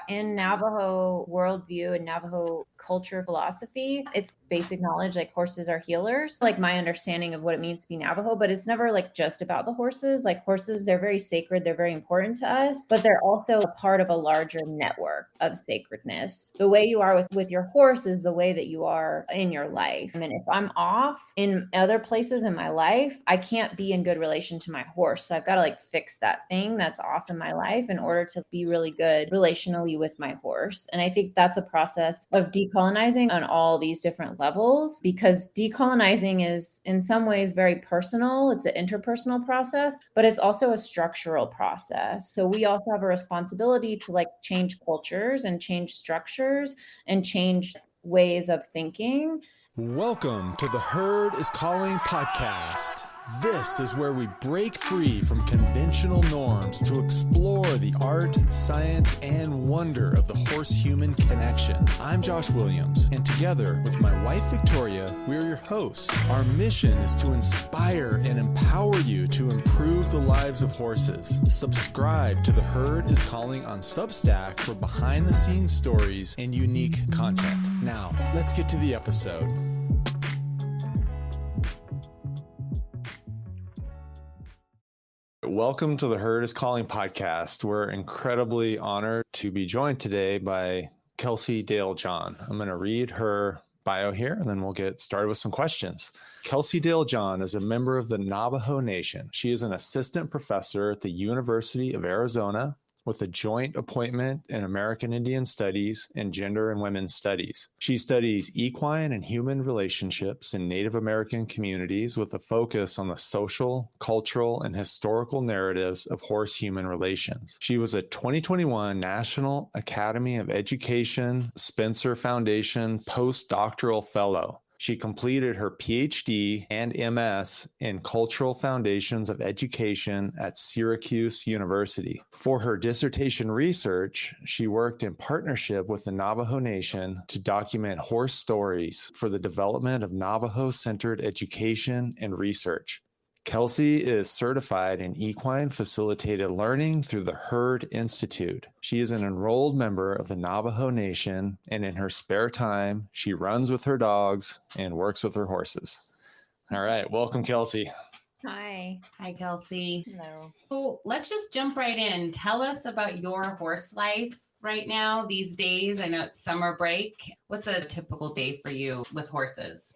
in Navajo worldview and Navajo culture philosophy, it's basic knowledge, like horses are healers, like my understanding of what it means to be Navajo, but it's never like just about the horses. Like horses, they're very sacred, they're very important to us, but they're also a part of a larger network of sacredness. The way you are with your horse is the way that you are in your life. I mean, if I'm off in other places in my life, I can't be in good relation to my horse. So I've got to like fix that thing that's off in my life in order to be really good relationally with my horse. And I think that's a process of decolonizing on all these different levels, because decolonizing is in some ways very personal. It's an interpersonal process, but it's also a structural process. So we also have a responsibility to like change cultures and change structures and change ways of thinking. Welcome to the Herd is Calling podcast. This is where we break free from conventional norms to explore the art, science, and wonder of the horse-human connection. I'm Josh Williams, and together with my wife Victoria, we're your hosts. Our mission is to inspire and empower you to improve the lives of horses. Subscribe to the Herd is Calling on Substack for behind-the-scenes stories and unique content. Now, let's get to the episode. Welcome to the Herd is Calling podcast. We're incredibly honored to be joined today by Kelsey Dayle John. I'm going to read her bio here, and then we'll get started with some questions. Kelsey Dayle John is a member of the Navajo Nation. She is an assistant professor at the University of Arizona with a joint appointment in American Indian Studies and Gender and Women's Studies. She studies equine and human relationships in Native American communities with a focus on the social, cultural, and historical narratives of horse-human relations. She was a 2021 National Academy of Education Spencer Foundation postdoctoral fellow. She completed her Ph.D. and MS in Cultural Foundations of Education at Syracuse University. For her dissertation research, she worked in partnership with the Navajo Nation to document horse stories for the development of Navajo-centered education and research. Kelsey is certified in equine facilitated learning through the Herd Institute. She is an enrolled member of the Navajo Nation, and in her spare time, she runs with her dogs and works with her horses. All right, welcome, Kelsey. Hi. Hi, Kelsey. Hello. So let's just jump right in. Tell us about your horse life right now, these days. I know it's summer break. What's a typical day for you with horses?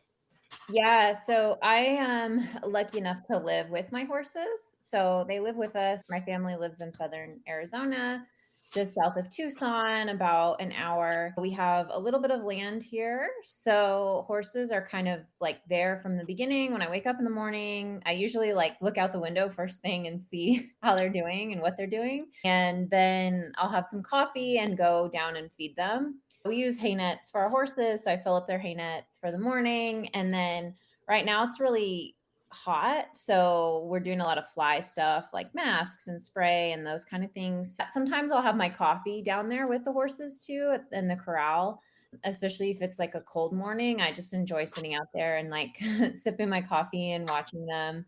Yeah, so I am lucky enough to live with my horses. So they live with us. My family lives in southern Arizona, just south of Tucson, about an hour. We have a little bit of land here. So horses are kind of like there from the beginning. When I wake up in the morning, I usually like look out the window first thing and see how they're doing and what they're doing. And then I'll have some coffee and go down and feed them. We use hay nets for our horses, so I fill up their hay nets for the morning. And then right now it's really hot, so we're doing a lot of fly stuff like masks and spray and those kind of things. Sometimes I'll have my coffee down there with the horses too in the corral, especially if it's like a cold morning. I just enjoy sitting out there and like sipping my coffee and watching them.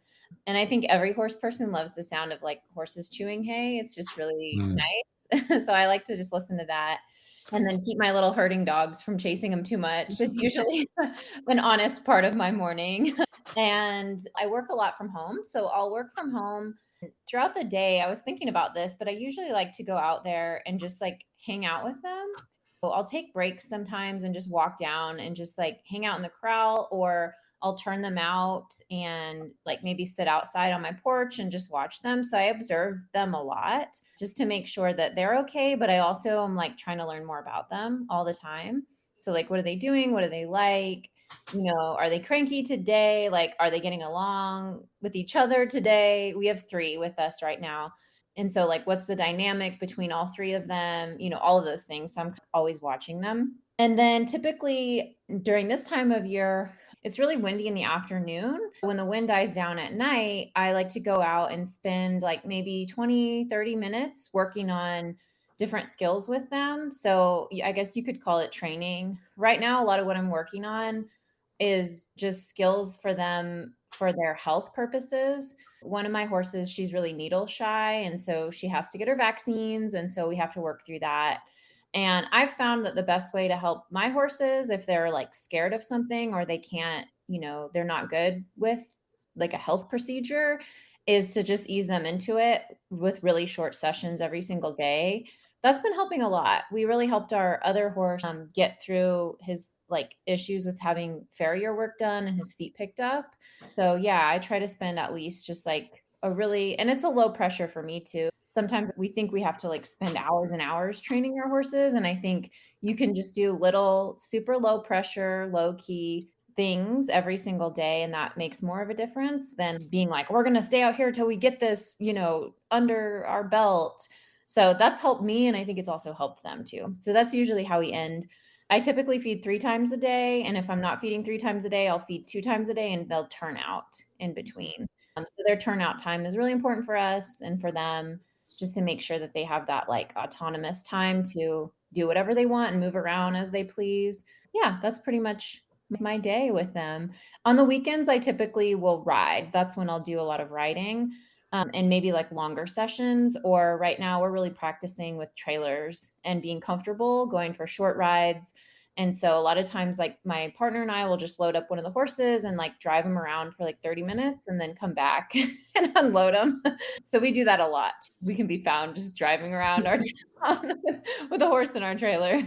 And I think every horse person loves the sound of like horses chewing hay. It's just really nice. So I like to just listen to that. And then keep my little herding dogs from chasing them too much is usually an honest part of my morning. And I work a lot from home. So I'll work from home throughout the day. I was thinking about this, but I usually like to go out there and just like hang out with them. So I'll take breaks sometimes and just walk down and just like hang out in the corral, or I'll turn them out and like maybe sit outside on my porch and just watch them. So I observe them a lot just to make sure that they're okay. But I also am like trying to learn more about them all the time. So like, what are they doing? What do they like? You know, are they cranky today? Like, are they getting along with each other today? We have 3 with us right now. And so like, what's the dynamic between all 3 of them? You know, all of those things. So I'm always watching them. And then typically during this time of year, it's really windy in the afternoon. When the wind dies down at night, I like to go out and spend like maybe 20, 30 minutes working on different skills with them. So I guess you could call it training. Right now, a lot of what I'm working on is just skills for them for their health purposes. One of my horses, she's really needle shy. And so she has to get her vaccines. And so we have to work through that. And I've found that the best way to help my horses, if they're like scared of something or they can't, they're not good with like a health procedure, is to just ease them into it with really short sessions every single day. That's been helping a lot. We really helped our other horse get through his like issues with having farrier work done and his feet picked up. So yeah, I try to spend at least just like and it's a low pressure for me too. Sometimes we think we have to like spend hours and hours training our horses. And I think you can just do little super low pressure, low key things every single day. And that makes more of a difference than being like, we're going to stay out here till we get this, under our belt. So that's helped me. And I think it's also helped them too. So that's usually how we end. I typically feed 3 times a day. And if I'm not feeding 3 times a day, I'll feed 2 times a day and they'll turn out in between. So their turnout time is really important for us and for them, just to make sure that they have that like autonomous time to do whatever they want and move around as they please. Yeah, that's pretty much my day with them. On the weekends, I typically will ride. That's when I'll do a lot of riding, and maybe like longer sessions. Or right now, we're really practicing with trailers and being comfortable going for short rides. And so a lot of times, like my partner and I will just load up one of the horses and like drive them around for like 30 minutes and then come back and unload them. So we do that a lot. We can be found just driving around our town with a horse in our trailer.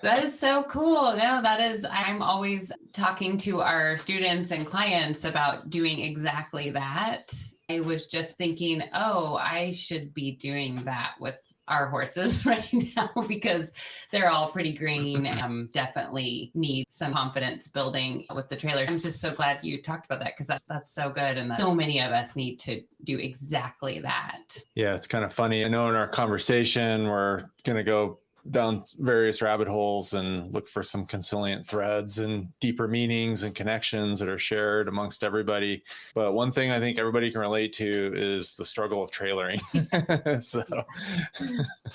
That is so cool. No, I'm always talking to our students and clients about doing exactly that. I was just thinking, I should be doing that with our horses right now because they're all pretty green and definitely need some confidence building with the trailer. I'm just so glad you talked about that because that's so good. And that so many of us need to do exactly that. Yeah, it's kind of funny. I know in our conversation, we're going to go down various rabbit holes and look for some consilient threads and deeper meanings and connections that are shared amongst everybody. But one thing I think everybody can relate to is the struggle of trailering. So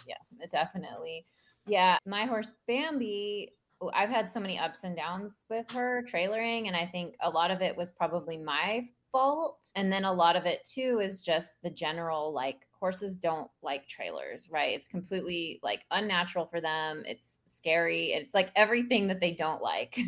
yeah, definitely. Yeah, my horse Bambi, I've had so many ups and downs with her trailering, and I think a lot of it was probably my fault. And then a lot of it too is just the general like horses don't like trailers, right? It's completely like unnatural for them. It's scary. It's like everything that they don't like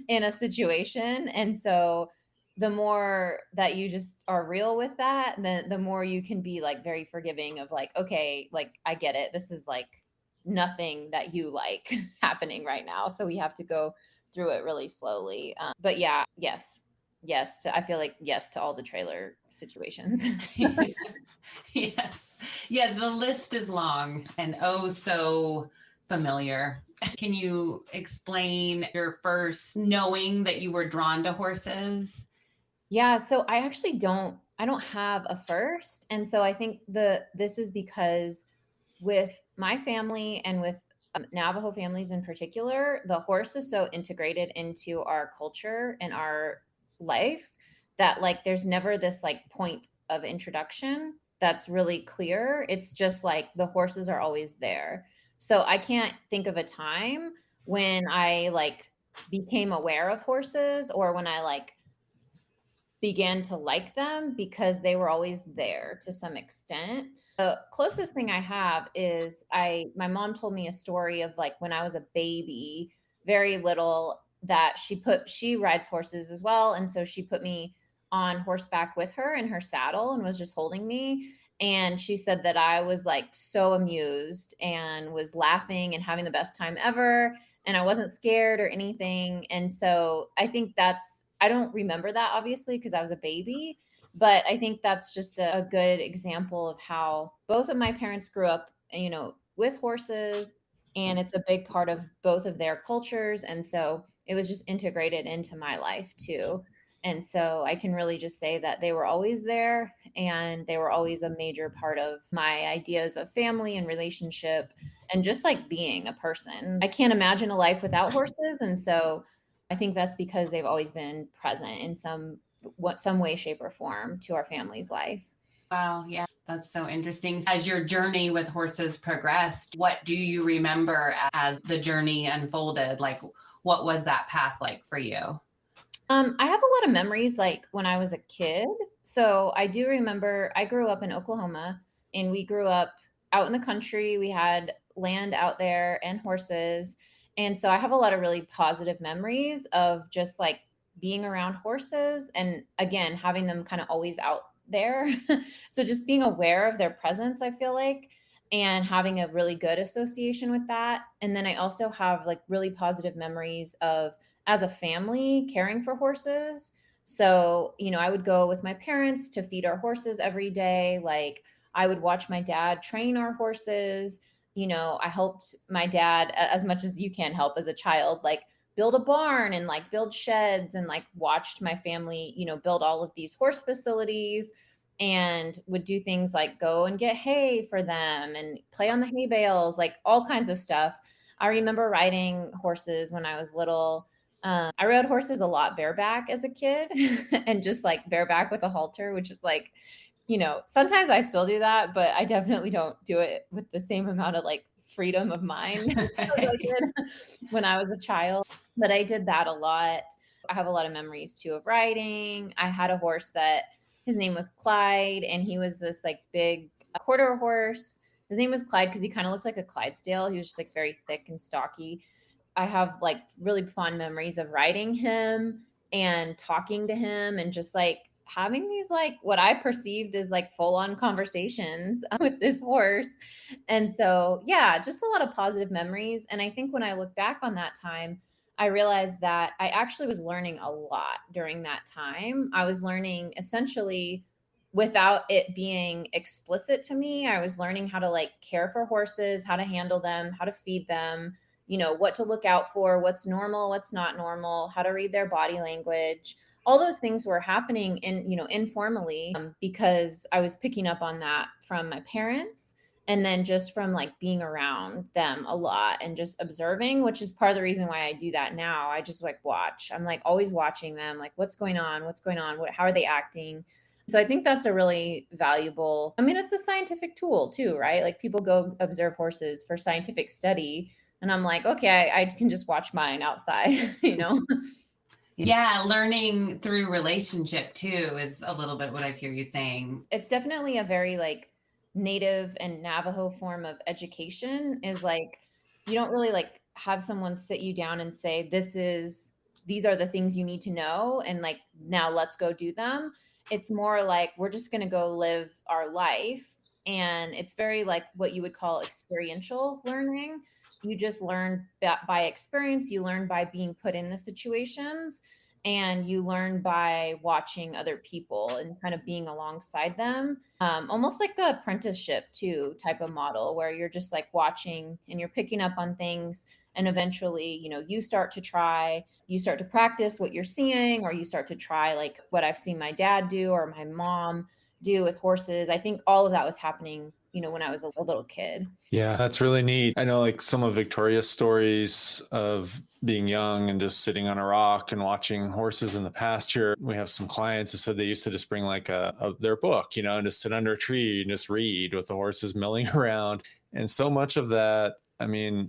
in a situation. And so the more that you just are real with that, then the more you can be like very forgiving of like, okay, like I get it. This is like nothing that you like happening right now. So we have to go through it really slowly. But yeah, I feel like yes to all the trailer situations. Yes. Yeah, the list is long and so familiar. Can you explain your first knowing that you were drawn to horses? Yeah, so I don't have a first. And so I think this is because with my family and with Navajo families in particular, the horse is so integrated into our culture and our life that like there's never this like point of introduction that's really clear. It's just like the horses are always there. So I can't think of a time when I like became aware of horses or when I like began to like them because they were always there to some extent. The closest thing I have is my mom told me a story of like when I was a baby, very little, that she rides horses as well. And so she put me on horseback with her in her saddle and was just holding me. And she said that I was like so amused and was laughing and having the best time ever. And I wasn't scared or anything. And so I think I don't remember that obviously because I was a baby, but I think that's just a good example of how both of my parents grew up, with horses, and it's a big part of both of their cultures. And so it was just integrated into my life too. And so I can really just say that they were always there and they were always a major part of my ideas of family and relationship and just like being a person. I can't imagine a life without horses. And so I think that's because they've always been present in some way, shape, or form to our family's life. Wow. Yeah. That's so interesting. As your journey with horses progressed, what do you remember as the journey unfolded? Like, what was that path like for you? I have a lot of memories like when I was a kid. So I do remember I grew up in Oklahoma and we grew up out in the country. We had land out there and horses. And so I have a lot of really positive memories of just like being around horses and again, having them kind of always out there. So just being aware of their presence, I feel like, and having a really good association with that. And then I also have like really positive memories of as a family caring for horses. So, I would go with my parents to feed our horses every day. Like I would watch my dad train our horses. I helped my dad as much as you can help as a child, like build a barn and like build sheds and like watched my family, build all of these horse facilities and would do things like go and get hay for them and play on the hay bales, like all kinds of stuff. I remember riding horses when I was little. I rode horses a lot bareback as a kid and just like bareback with a halter, which is like, sometimes I still do that, but I definitely don't do it with the same amount of like freedom of mind as I did when I was a child. But I did that a lot. I have a lot of memories too of riding. I had a horse that his name was Clyde, and he was this like big quarter horse. His name was Clyde because he kind of looked like a Clydesdale. He was just like very thick and stocky. I have like really fond memories of riding him and talking to him and just like having these like what I perceived as like full on conversations with this horse. And so, yeah, just a lot of positive memories. And I think when I look back on that time, I realized that I actually was learning a lot during that time. I was learning essentially without it being explicit to me. I was learning how to like care for horses, how to handle them, how to feed them, what to look out for, what's normal, what's not normal, how to read their body language. All those things were happening informally because I was picking up on that from my parents and then just from like being around them a lot and just observing, which is part of the reason why I do that now. I just like watch. I'm like always watching them, like what's going on, how are they acting? So I think that's a really valuable, it's a scientific tool too, right? Like people go observe horses for scientific study. And I'm like, okay, I can just watch mine outside, Yeah, learning through relationship too is a little bit what I hear you saying. It's definitely a very like Native and Navajo form of education is like, you don't really like have someone sit you down and say, these are the things you need to know. And like, now let's go do them. It's more like, we're just going to go live our life. And it's very like what you would call experiential learning. You just learn by experience, you learn by being put in the situations, and you learn by watching other people and kind of being alongside them. Almost like the apprenticeship too type of model where you're just like watching and you're picking up on things. And eventually, you start to practice what you're seeing, or you start to try like what I've seen my dad do or my mom do with horses. I think all of that was happening when I was a little kid. Yeah, that's really neat. I know like some of Victoria's stories of being young and just sitting on a rock and watching horses in the pasture. We have some clients that said they used to just bring like their book, and just sit under a tree and just read with the horses milling around. And so much of that,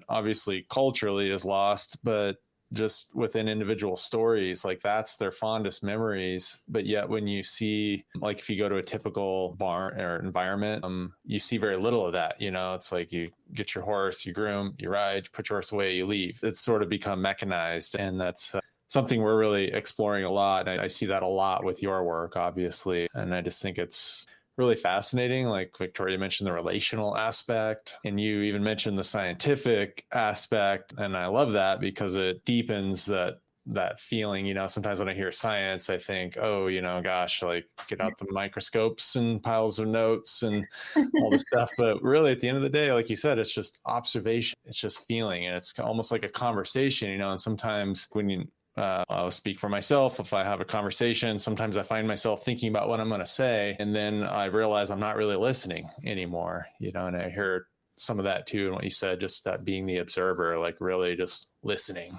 obviously culturally is lost, but just within individual stories, like that's their fondest memories. But yet when you see, like if you go to a typical barn or environment, you see very little of that. It's like you get your horse, you groom, you ride, you put your horse away, you leave. It's sort of become mechanized. And that's something we're really exploring a lot. I see that a lot with your work, obviously. And I just think it's really fascinating. Like Victoria mentioned the relational aspect, and you even mentioned the scientific aspect. And I love that because it deepens that feeling. Sometimes when I hear science, I think, oh, gosh, like get out the microscopes and piles of notes and all this stuff. But really at the end of the day, like you said, it's just observation. It's just feeling. And it's almost like a conversation, and sometimes when I'll speak for myself. If I have a conversation, sometimes I find myself thinking about what I'm going to say, and then I realize I'm not really listening anymore, and I hear some of that too. And what you said, just that being the observer, like really just listening,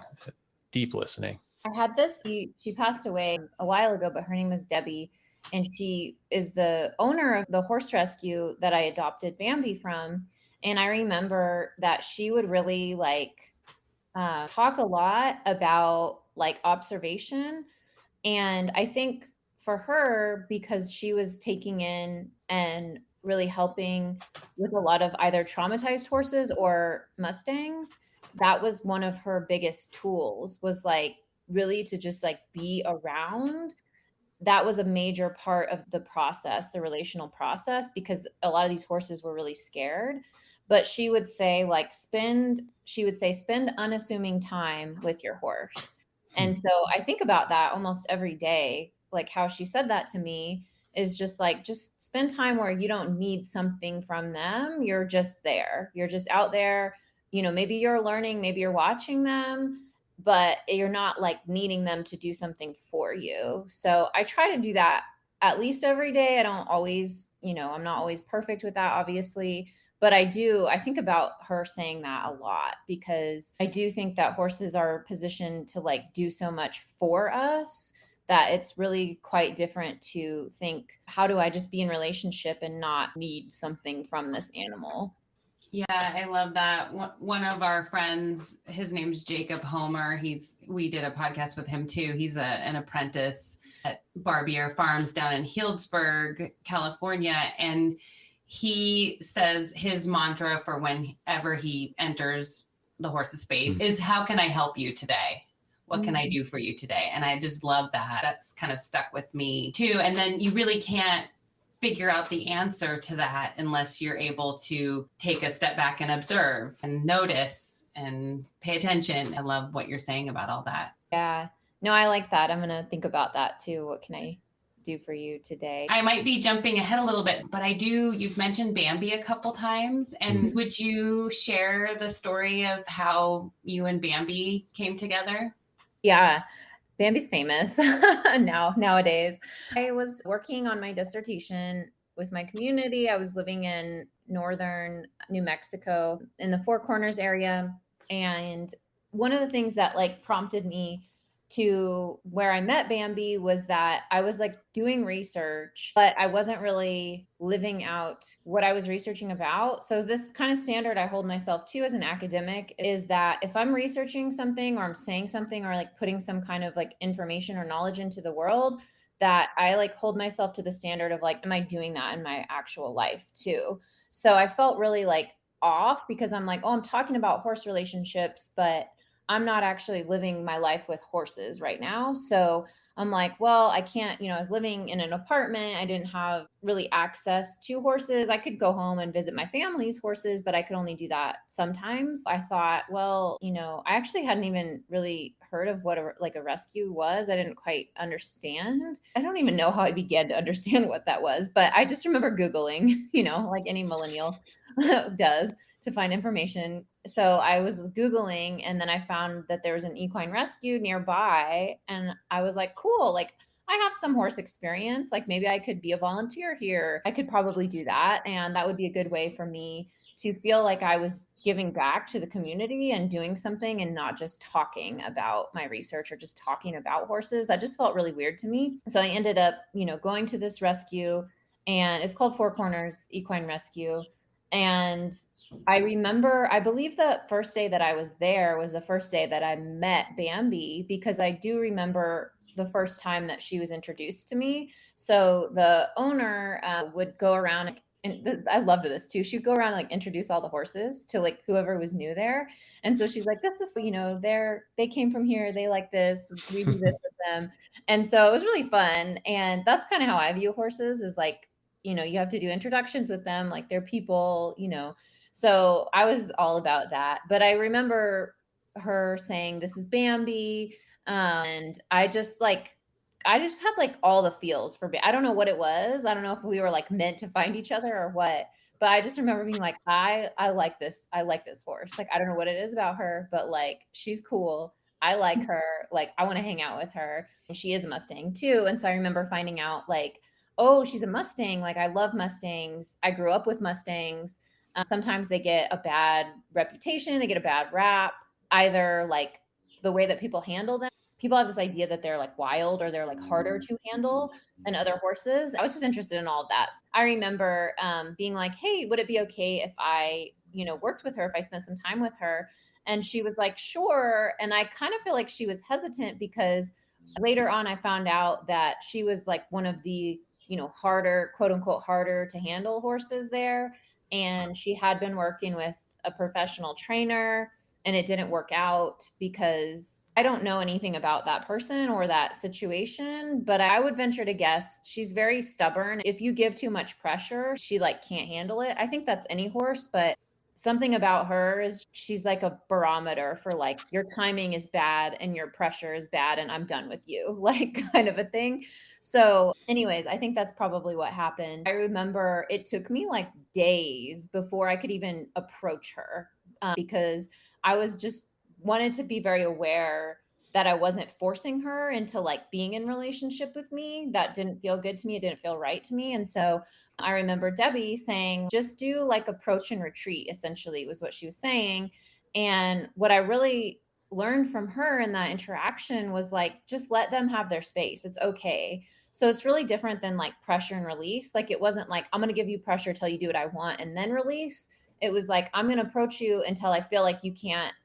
deep listening. I had this, she passed away a while ago, but her name was Debbie. And she is the owner of the horse rescue that I adopted Bambi from. And I remember that she would really like talk a lot about like observation. And I think for her, because she was taking in and really helping with a lot of either traumatized horses or Mustangs. That was one of her biggest tools, was like really to just like be around. That was a major part of the process, the relational process, because a lot of these horses were really scared. But she would say, like, spend unassuming time with your horse. And so I think about that almost every day, like how she said that to me is just like, just spend time where you don't need something from them. You're just there. You're just out there. Maybe you're learning, maybe you're watching them, but you're not like needing them to do something for you. So I try to do that at least every day. I don't always, I'm not always perfect with that, obviously, but I think about her saying that a lot, because I do think that horses are positioned to like do so much for us that it's really quite different to think, how do I just be in relationship and not need something from this animal? Yeah, I love that. One of our friends, his name's Jacob Homer. We did a podcast with him too. He's an apprentice at Barbier Farms down in Healdsburg, California. And he says his mantra for whenever he enters the horse's space is, how can I help you today? What can I do for you today? And I just love that. That's kind of stuck with me too. And then you really can't figure out the answer to that unless you're able to take a step back and observe and notice and pay attention. I love what you're saying about all that. Yeah. No, I like that. I'm going to think about that too. What can I do for you today? I might be jumping ahead a little bit, but you've mentioned Bambi a couple times. And would you share the story of how you and Bambi came together? Yeah. Bambi's famous nowadays. I was working on my dissertation with my community. I was living in northern New Mexico in the Four Corners area. And one of the things that like prompted me to where I met Bambi was that I was like doing research, but I wasn't really living out what I was researching about. So this kind of standard I hold myself to as an academic is that if I'm researching something or I'm saying something or like putting some kind of like information or knowledge into the world, that I like hold myself to the standard of like, am I doing that in my actual life too? So I felt really like off because I'm like, oh, I'm talking about horse relationships, but I'm not actually living my life with horses right now. So I'm like, well, I can't, I was living in an apartment. I didn't have really access to horses. I could go home and visit my family's horses, but I could only do that sometimes. I thought, well, I actually hadn't even really heard of what a rescue was. I didn't quite understand. I don't even know how I began to understand what that was, but I just remember Googling, like any millennial does, to find information. So I was Googling, and then I found that there was an equine rescue nearby. And I was like, cool, like I have some horse experience. Like maybe I could be a volunteer here. I could probably do that. And that would be a good way for me to feel like I was giving back to the community and doing something and not just talking about my research or just talking about horses. That just felt really weird to me. So I ended up, going to this rescue, and it's called Four Corners Equine Rescue. And I believe the first day that I was there was the first day that I met Bambi, because I do remember the first time that she was introduced to me. So the owner would go around, and I loved this too. She'd go around and like introduce all the horses to like whoever was new there. And so she's like, this is, they came from here. They like this. We do this with them. And so it was really fun. And that's kind of how I view horses, is like, you have to do introductions with them. Like they're people, So I was all about that. But I remember her saying, this is Bambi. And I just had like all the feels for I don't know what it was. I don't know if we were like meant to find each other or what, but I just remember being like, I like this. I like this horse. Like, I don't know what it is about her, but like, she's cool. I like her. Like, I want to hang out with her. And she is a Mustang too. And so I remember finding out like, oh, she's a Mustang. Like, I love Mustangs. I grew up with Mustangs. Sometimes they get a bad reputation. They get a bad rap, either like the way that people handle them. People have this idea that they're like wild or they're like harder to handle than other horses. I was just interested in all of that. I remember being like, hey, would it be okay if I, worked with her, if I spent some time with her? And she was like, sure. And I kind of feel like she was hesitant because later on I found out that she was like one of the harder, quote unquote, harder to handle horses there. And she had been working with a professional trainer, and it didn't work out because I don't know anything about that person or that situation, but I would venture to guess she's very stubborn. If you give too much pressure, she can't handle it. I think that's any horse, but something about her is she's like a barometer for your timing is bad and your pressure is bad and I'm done with you, kind of a thing. So anyways, I think that's probably what happened. I remember it took me days before I could even approach her because I was just wanted to be very aware that I wasn't forcing her into being in relationship with me. That didn't feel good to me. It didn't feel right to me. And so I remember Debbie saying, just do approach and retreat, essentially was what she was saying. And what I really learned from her in that interaction was just let them have their space. It's okay. So it's really different than pressure and release. It wasn't I'm going to give you pressure till you do what I want and then release. It was I'm going to approach you until I feel like you can't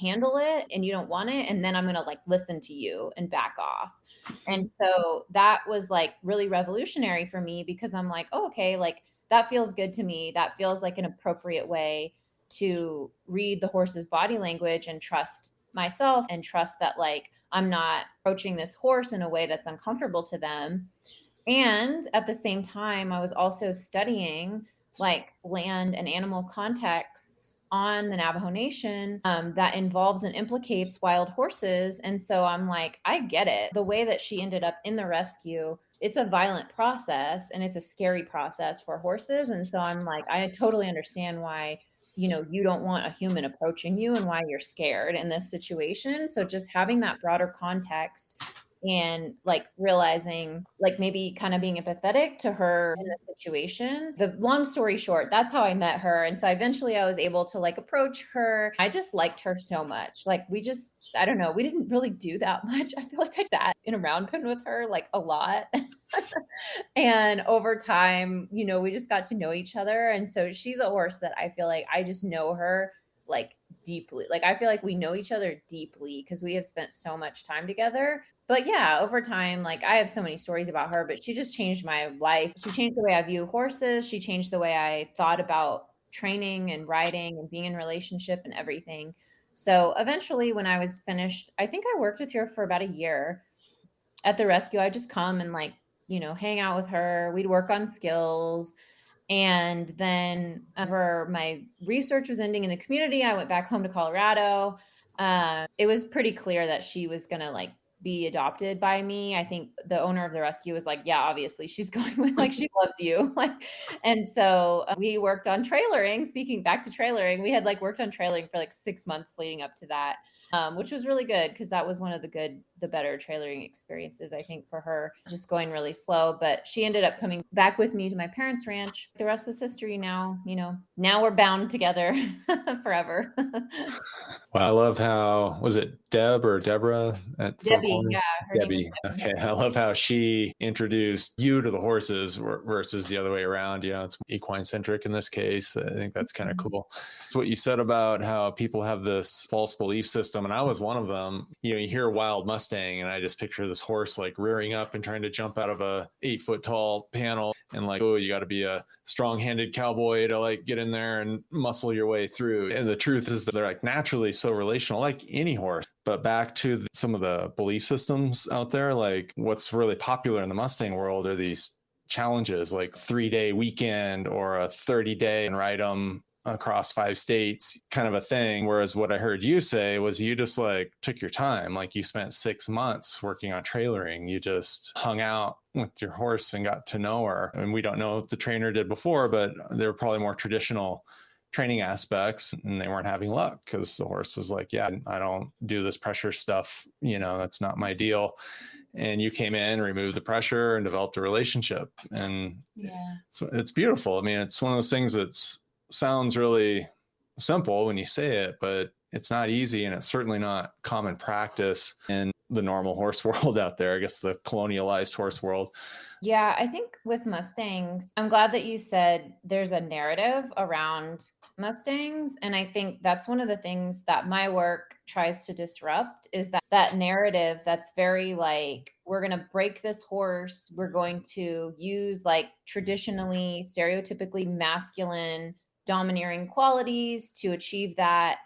handle it and you don't want it. And then I'm going to listen to you and back off. And so that was really revolutionary for me because I'm oh, okay, that feels good to me. That feels like an appropriate way to read the horse's body language and trust myself and trust that I'm not approaching this horse in a way that's uncomfortable to them. And at the same time, I was also studying land and animal contexts on the Navajo Nation that involves and implicates wild horses. And so I'm I get it. The way that she ended up in the rescue, it's a violent process and it's a scary process for horses. And so I'm I totally understand why, you don't want a human approaching you and why you're scared in this situation. So just having that broader context and realizing maybe kind of being empathetic to her in the situation. The long story short, that's how I met her. And so eventually I was able to approach her. I just liked her so much. I don't know, we didn't really do that much. I feel I sat in a round pen with her a lot. And over time, we just got to know each other. And so she's a horse that I feel I just know her deeply. I feel we know each other deeply because we have spent so much time together. But yeah, over time, I have so many stories about her, but she just changed my life. She changed the way I view horses. She changed the way I thought about training and riding and being in relationship and everything. So eventually when I was finished, I think I worked with her for about a year at the rescue. I just come and hang out with her. We'd work on skills. And then whenever my research was ending in the community, I went back home to Colorado. It was pretty clear that she was going to be adopted by me. I think the owner of the rescue was yeah, obviously she's going with she loves you. And so we worked on trailering. Speaking back to trailering, we had worked on trailering for 6 months leading up to that. Which was really good because that was one of the better trailering experiences, I think, for her, just going really slow. But she ended up coming back with me to my parents' ranch. The rest was history now. Now we're bound together forever. Wow, I love how, was it Deb or Deborah at Debbie, yeah. Debbie. Okay. I love how she introduced you to the horses versus the other way around. It's equine centric in this case. I think that's kind of cool. It's what you said about how people have this false belief system. And I was one of them. You hear wild Mustang and I just picture this horse rearing up and trying to jump out of a 8-foot tall panel and oh, you got to be a strong handed cowboy to get in there and muscle your way through. And the truth is that they're naturally so relational, like any horse. But back to some of the belief systems out there, what's really popular in the Mustang world are these challenges, 3-day weekend or a 30-day and ride them across 5 states kind of a thing. Whereas what I heard you say was you just took your time. You spent 6 months working on trailering. You just hung out with your horse and got to know her. And we don't know what the trainer did before, but there were probably more traditional training aspects and they weren't having luck because the horse was yeah, I don't do this pressure stuff. That's not my deal. And you came in, removed the pressure and developed a relationship. And yeah, it's beautiful. I mean, it's one of those things that sounds really simple when you say it, but It's not easy, and it's certainly not common practice in the normal horse world out there, I guess the colonialized horse world. Yeah, I think with Mustangs, I'm glad that you said there's a narrative around Mustangs. And I think that's one of the things that my work tries to disrupt is that narrative that's very like, we're going to break this horse. We're going to use like traditionally, stereotypically masculine, domineering qualities to achieve that.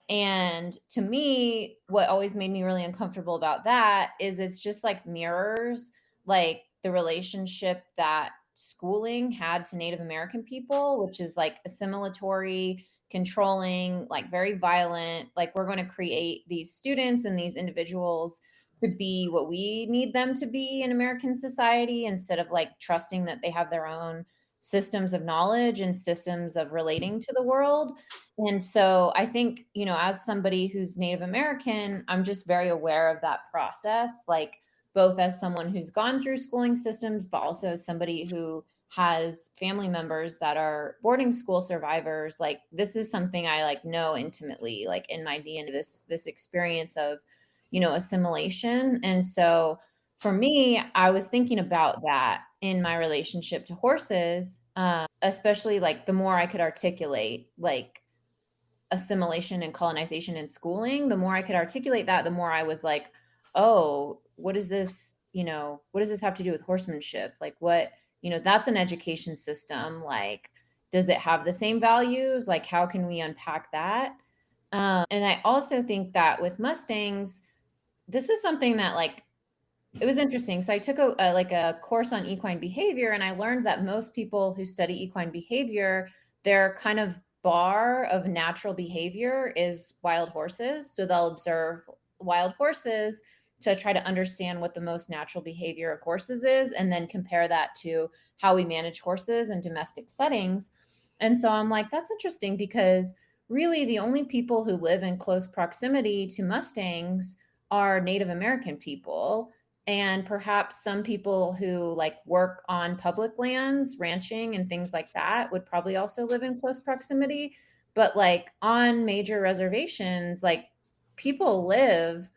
And to me, what always made me really uncomfortable about that is it's just like mirrors like the relationship that schooling had to Native American people, which is like assimilatory, controlling, like very violent. Like we're going to create these students and these individuals to be what we need them to be in American society instead of like trusting that they have their own systems of knowledge and systems of relating to the world. And so I think, as somebody who's Native American, I'm just very aware of that process, like both as someone who's gone through schooling systems, but also as somebody who has family members that are boarding school survivors. Like this is something I like know intimately, like in my DNA, this experience of, assimilation. And so for me, I was thinking about that in my relationship to horses, especially like the more I could articulate like assimilation and colonization in schooling, the more I could articulate that, the more I was like, oh, what is this? What does this have to do with horsemanship? Like what, that's an education system. Like, does it have the same values? Like, how can we unpack that? And I also think that with Mustangs, this is something that like, it was interesting. So I took a course on equine behavior, and I learned that most people who study equine behavior, their kind of bar of natural behavior is wild horses. So they'll observe wild horses to try to understand what the most natural behavior of horses is, and then compare that to how we manage horses in domestic settings. And so I'm like, that's interesting because really the only people who live in close proximity to Mustangs are Native American people. And perhaps some people who like work on public lands, ranching and things like that would probably also live in close proximity. But like on major reservations, like people live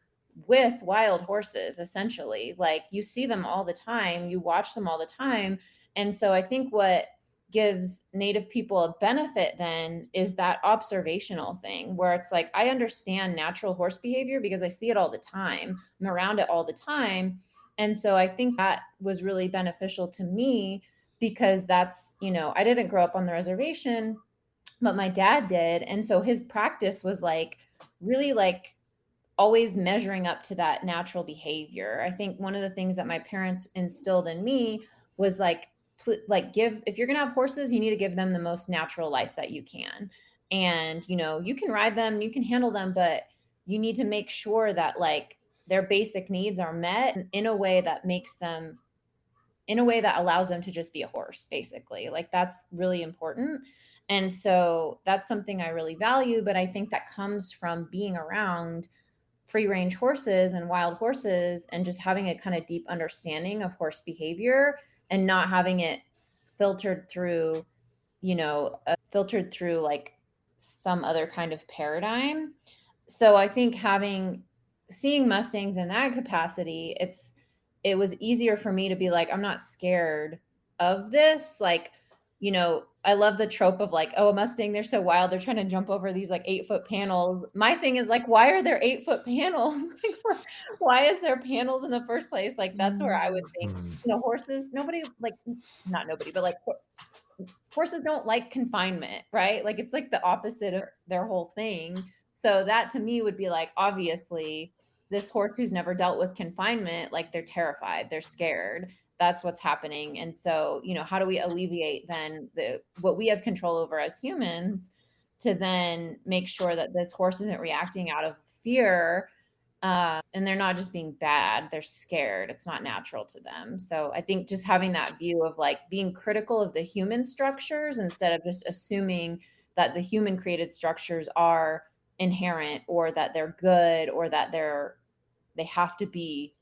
with wild horses, essentially. Like you see them all the time, you watch them all the time. And so I think what gives Native people a benefit then is that observational thing where it's like, I understand natural horse behavior because I see it all the time. I'm around it all the time. And so I think that was really beneficial to me because that's, I didn't grow up on the reservation, but my dad did. And so his practice was like really like always measuring up to that natural behavior. I think one of the things that my parents instilled in me was like if you're going to have horses, you need to give them the most natural life that you can. And, you can ride them, you can handle them, but you need to make sure that like their basic needs are met in a way that allows them to just be a horse, basically. Like that's really important. And so that's something I really value, but I think that comes from being around free range horses and wild horses and just having a kind of deep understanding of horse behavior and not having it filtered through, like some other kind of paradigm. So I think seeing Mustangs in that capacity, it was easier for me to be like, I'm not scared of this. Like, I love the trope of like, oh, a Mustang, they're so wild. They're trying to jump over these like 8-foot panels. My thing is like, why are there 8-foot panels? Like, why is there panels in the first place? Like, that's where I would think, horses, nobody like, not nobody, but like horses don't like confinement, right? Like it's like the opposite of their whole thing. So that to me would be like, obviously this horse who's never dealt with confinement, like they're terrified, they're scared. That's what's happening. And so, how do we alleviate then what we have control over as humans to then make sure that this horse isn't reacting out of fear, and they're not just being bad, they're scared. It's not natural to them. So I think just having that view of like being critical of the human structures instead of just assuming that the human created structures are inherent or that they're good or that they have to be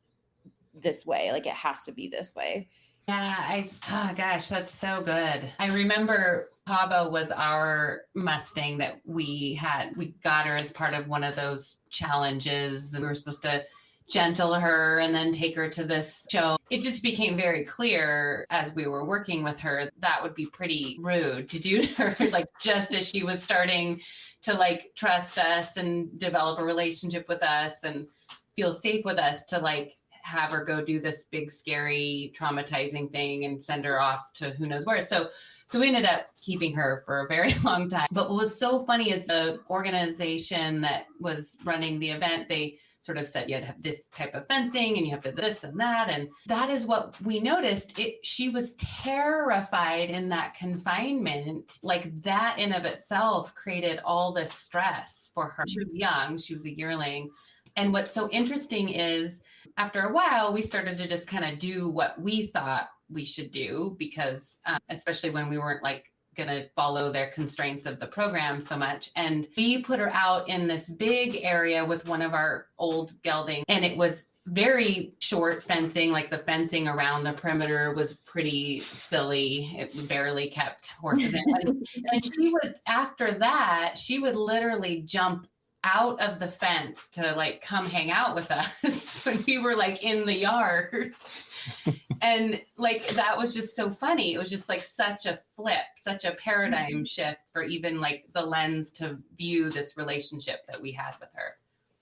this way. Like it has to be this way. Yeah, oh gosh, that's so good. I remember Cabo was our Mustang that we had. We got her as part of one of those challenges. We were supposed to gentle her and then take her to this show. It just became very clear as we were working with her, that would be pretty rude to do to her, like just as she was starting to like trust us and develop a relationship with us and feel safe with us, to like have her go do this big, scary, traumatizing thing and send her off to who knows where. So we ended up keeping her for a very long time. But what was so funny is the organization that was running the event, they sort of said you had to have this type of fencing and you have to this and that. And that is what we noticed. She was terrified in that confinement. Like that in of itself created all this stress for her. She was young, she was a yearling. And what's so interesting is after a while, we started to just kind of do what we thought we should do, because especially when we weren't like going to follow their constraints of the program so much. And we put her out in this big area with one of our old geldings, and it was very short fencing. Like the fencing around the perimeter was pretty silly. It barely kept horses in. And she would, after that, she would literally jump out of the fence to like come hang out with us when we were like in the yard. And like, that was just so funny. It was just like such a flip, such a paradigm shift for even like the lens to view this relationship that we had with her.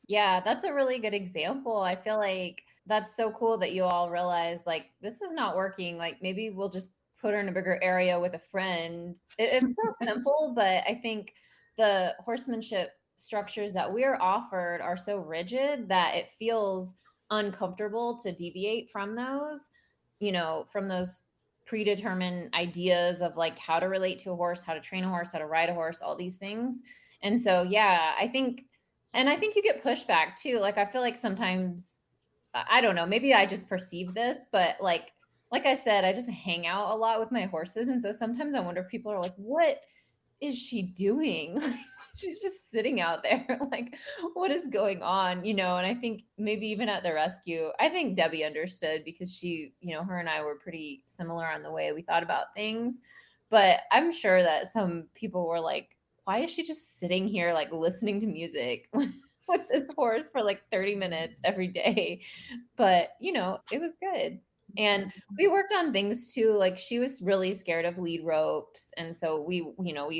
Yeah, that's a really good example. I feel like that's so cool that you all realize like, this is not working. Like maybe we'll just put her in a bigger area with a friend. It's so simple, but I think the horsemanship structures that we're offered are so rigid that it feels uncomfortable to deviate from those, from those predetermined ideas of like how to relate to a horse, how to train a horse, how to ride a horse, all these things. And so, yeah, I think you get pushback too. Like, I feel like sometimes, I don't know, maybe I just perceive this, but like I said, I just hang out a lot with my horses. And so sometimes I wonder if people are like, what is she doing? She's just sitting out there. Like, what is going on? And I think maybe even at the rescue, I think Debbie understood because she, her and I were pretty similar on the way we thought about things. But I'm sure that some people were like, why is she just sitting here, like listening to music with this horse for like 30 minutes every day? But, it was good. And we worked on things too. Like she was really scared of lead ropes. And so we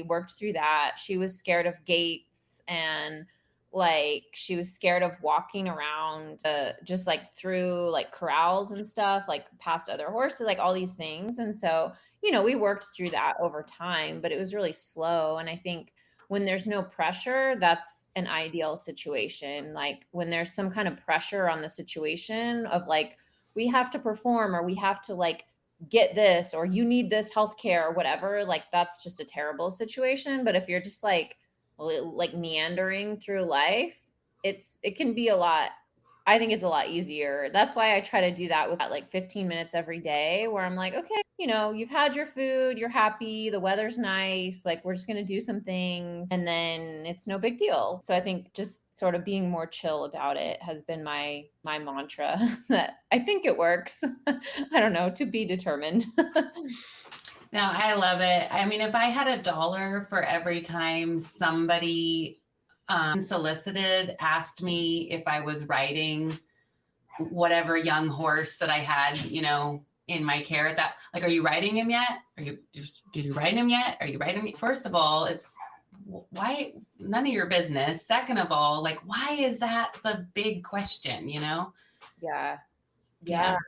worked through that. She was scared of gates, and like she was scared of walking around just like through like corrals and stuff, like past other horses, like all these things. And so, we worked through that over time, but it was really slow. And I think when there's no pressure, that's an ideal situation. Like when there's some kind of pressure on the situation of like, we have to perform, or we have to like get this, or you need this healthcare or whatever, like that's just a terrible situation. But if you're just like meandering through life, it can be a lot. I think it's a lot easier. That's why I try to do that with like 15 minutes every day where I'm like, okay, you've had your food, you're happy, the weather's nice, like we're just going to do some things and then it's no big deal. So I think just sort of being more chill about it has been my mantra. That I think it works. I don't know, to be determined. No, I love it. I mean, if I had $1 for every time somebody unsolicited asked me if I was riding whatever young horse that I had, in my care, that like, are you riding him yet? Did you ride him yet? Are you riding him? First of all, it's why none of your business. Second of all, like, why is that the big question, Yeah.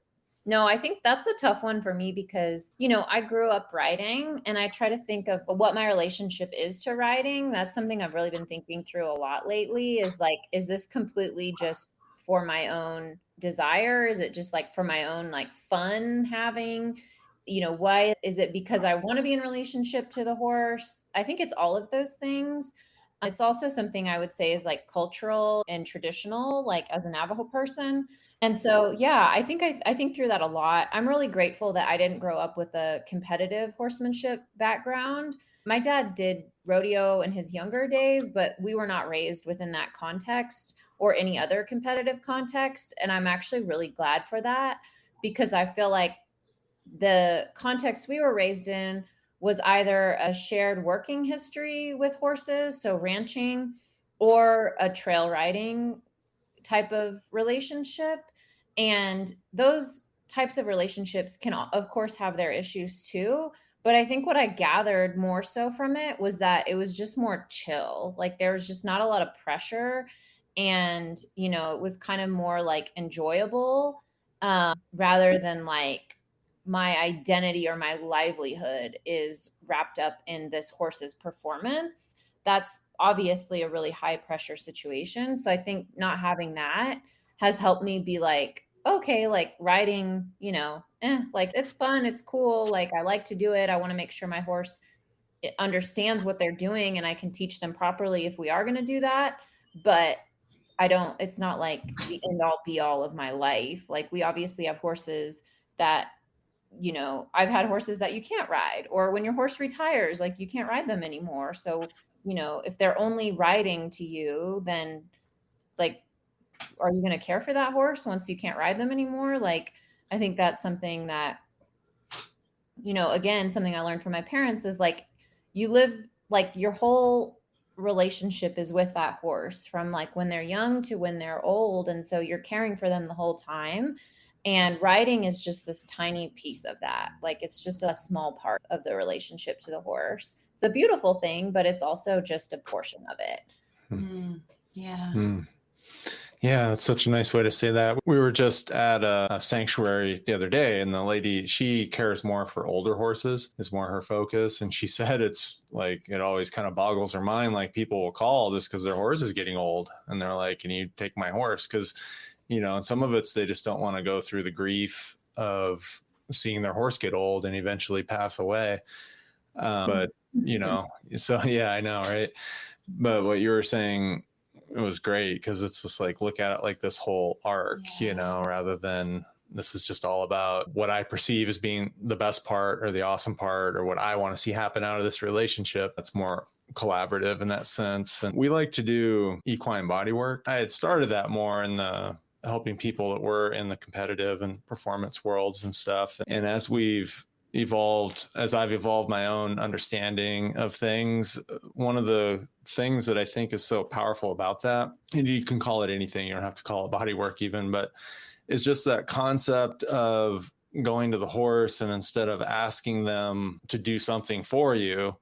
No, I think that's a tough one for me because, I grew up riding and I try to think of what my relationship is to riding. That's something I've really been thinking through a lot lately, is like, is this completely just for my own desire? Is it just like for my own like fun having, why is it because I want to be in relationship to the horse? I think it's all of those things. It's also something I would say is like cultural and traditional, like as a Navajo person. And so, yeah, I think through that a lot. I'm really grateful that I didn't grow up with a competitive horsemanship background. My dad did rodeo in his younger days, but we were not raised within that context or any other competitive context. And I'm actually really glad for that, because I feel like the context we were raised in was either a shared working history with horses, so ranching, or a trail riding type of relationship. And those types of relationships can, of course, have their issues too. But I think what I gathered more so from it was that it was just more chill. Like there was just not a lot of pressure. And, it was kind of more like enjoyable, rather than like my identity or my livelihood is wrapped up in this horse's performance. That's obviously a really high pressure situation. So I think not having that has helped me be like, okay, like riding, like it's fun, it's cool, like I like to do it. I want to make sure my horse understands what they're doing and I can teach them properly if we are going to do that. But it's not like the end all be all of my life. Like we obviously have horses that, I've had horses that you can't ride, or when your horse retires, like you can't ride them anymore. So, if they're only riding to you, then like, are you going to care for that horse once you can't ride them anymore? Like, I think that's something that, again, something I learned from my parents is like, you live like your whole relationship is with that horse from like when they're young to when they're old. And so you're caring for them the whole time. And riding is just this tiny piece of that. Like it's just a small part of the relationship to the horse. It's a beautiful thing, but it's also just a portion of it. Yeah. Yeah, that's such a nice way to say that. We were just at a sanctuary the other day, and the lady, she cares more for older horses, is more her focus. And she said it's like, it always kind of boggles her mind. Like people will call just because their horse is getting old. And they're like, can you take my horse? Because, and some of it's they just don't want to go through the grief of seeing their horse get old and eventually pass away. But, so yeah, I know, right? But what you were saying, it was great because it's just like, look at it like this whole arc, rather than this is just all about what I perceive as being the best part or the awesome part or what I want to see happen out of this relationship. It's more collaborative in that sense. And we like to do equine body work. I had started that more in the helping people that were in the competitive and performance worlds and stuff. And as I've evolved my own understanding of things, one of the things that I think is so powerful about that, and you can call it anything, you don't have to call it body work even, but it's just that concept of going to the horse and instead of asking them to do something for you,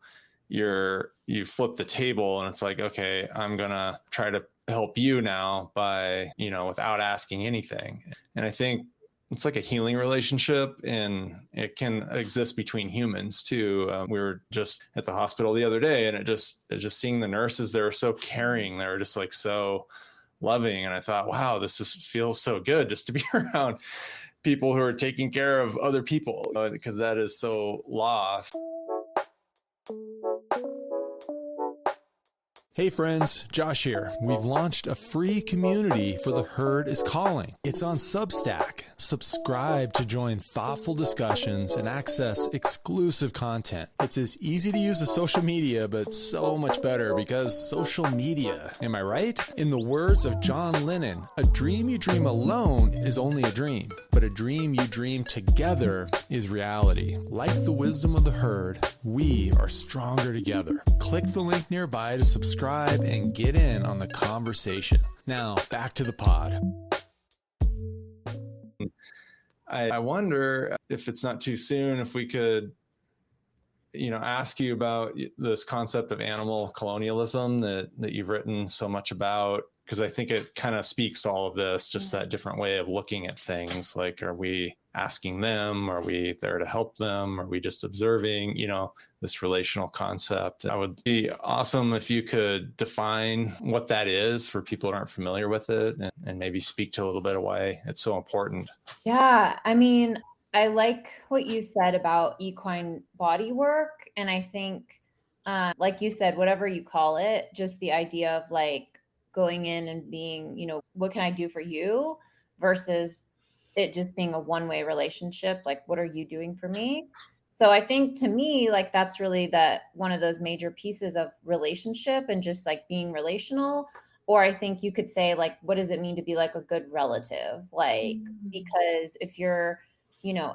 you flip the table and it's like, okay, I'm going to try to help you now by, without asking anything. And I think it's like a healing relationship, and it can exist between humans too. We were just at the hospital the other day, and it just seeing the nurses, they were so caring. They were just like so loving. And I thought, wow, this just feels so good just to be around people who are taking care of other people, because that is so lost. Hey friends, Josh here. We've launched a free community for The Herd is Calling. It's on Substack. Subscribe to join thoughtful discussions and access exclusive content. It's as easy to use as social media, but so much better because social media. Am I right? In the words of John Lennon, a dream you dream alone is only a dream, but a dream you dream together is reality. Like the wisdom of the herd, we are stronger together. Click the link nearby to subscribe and get in on the conversation. Now, back to the pod. I wonder if it's not too soon if we could, ask you about this concept of animal colonialism that you've written so much about, because I think it kind of speaks to all of this, just that different way of looking at things. Like, are we asking them? Are we there to help them? Are we just observing, this relational concept? That would be awesome if you could define what that is for people who aren't familiar with it, and maybe speak to a little bit of why it's so important. Yeah. I mean, I like what you said about equine body work. And I think, like you said, whatever you call it, just the idea of like going in and being, what can I do for you versus it just being a one-way relationship. Like, what are you doing for me? So I think to me, like, that's really one of those major pieces of relationship and just like being relational. Or I think you could say, like, what does it mean to be like a good relative? Like, because if you're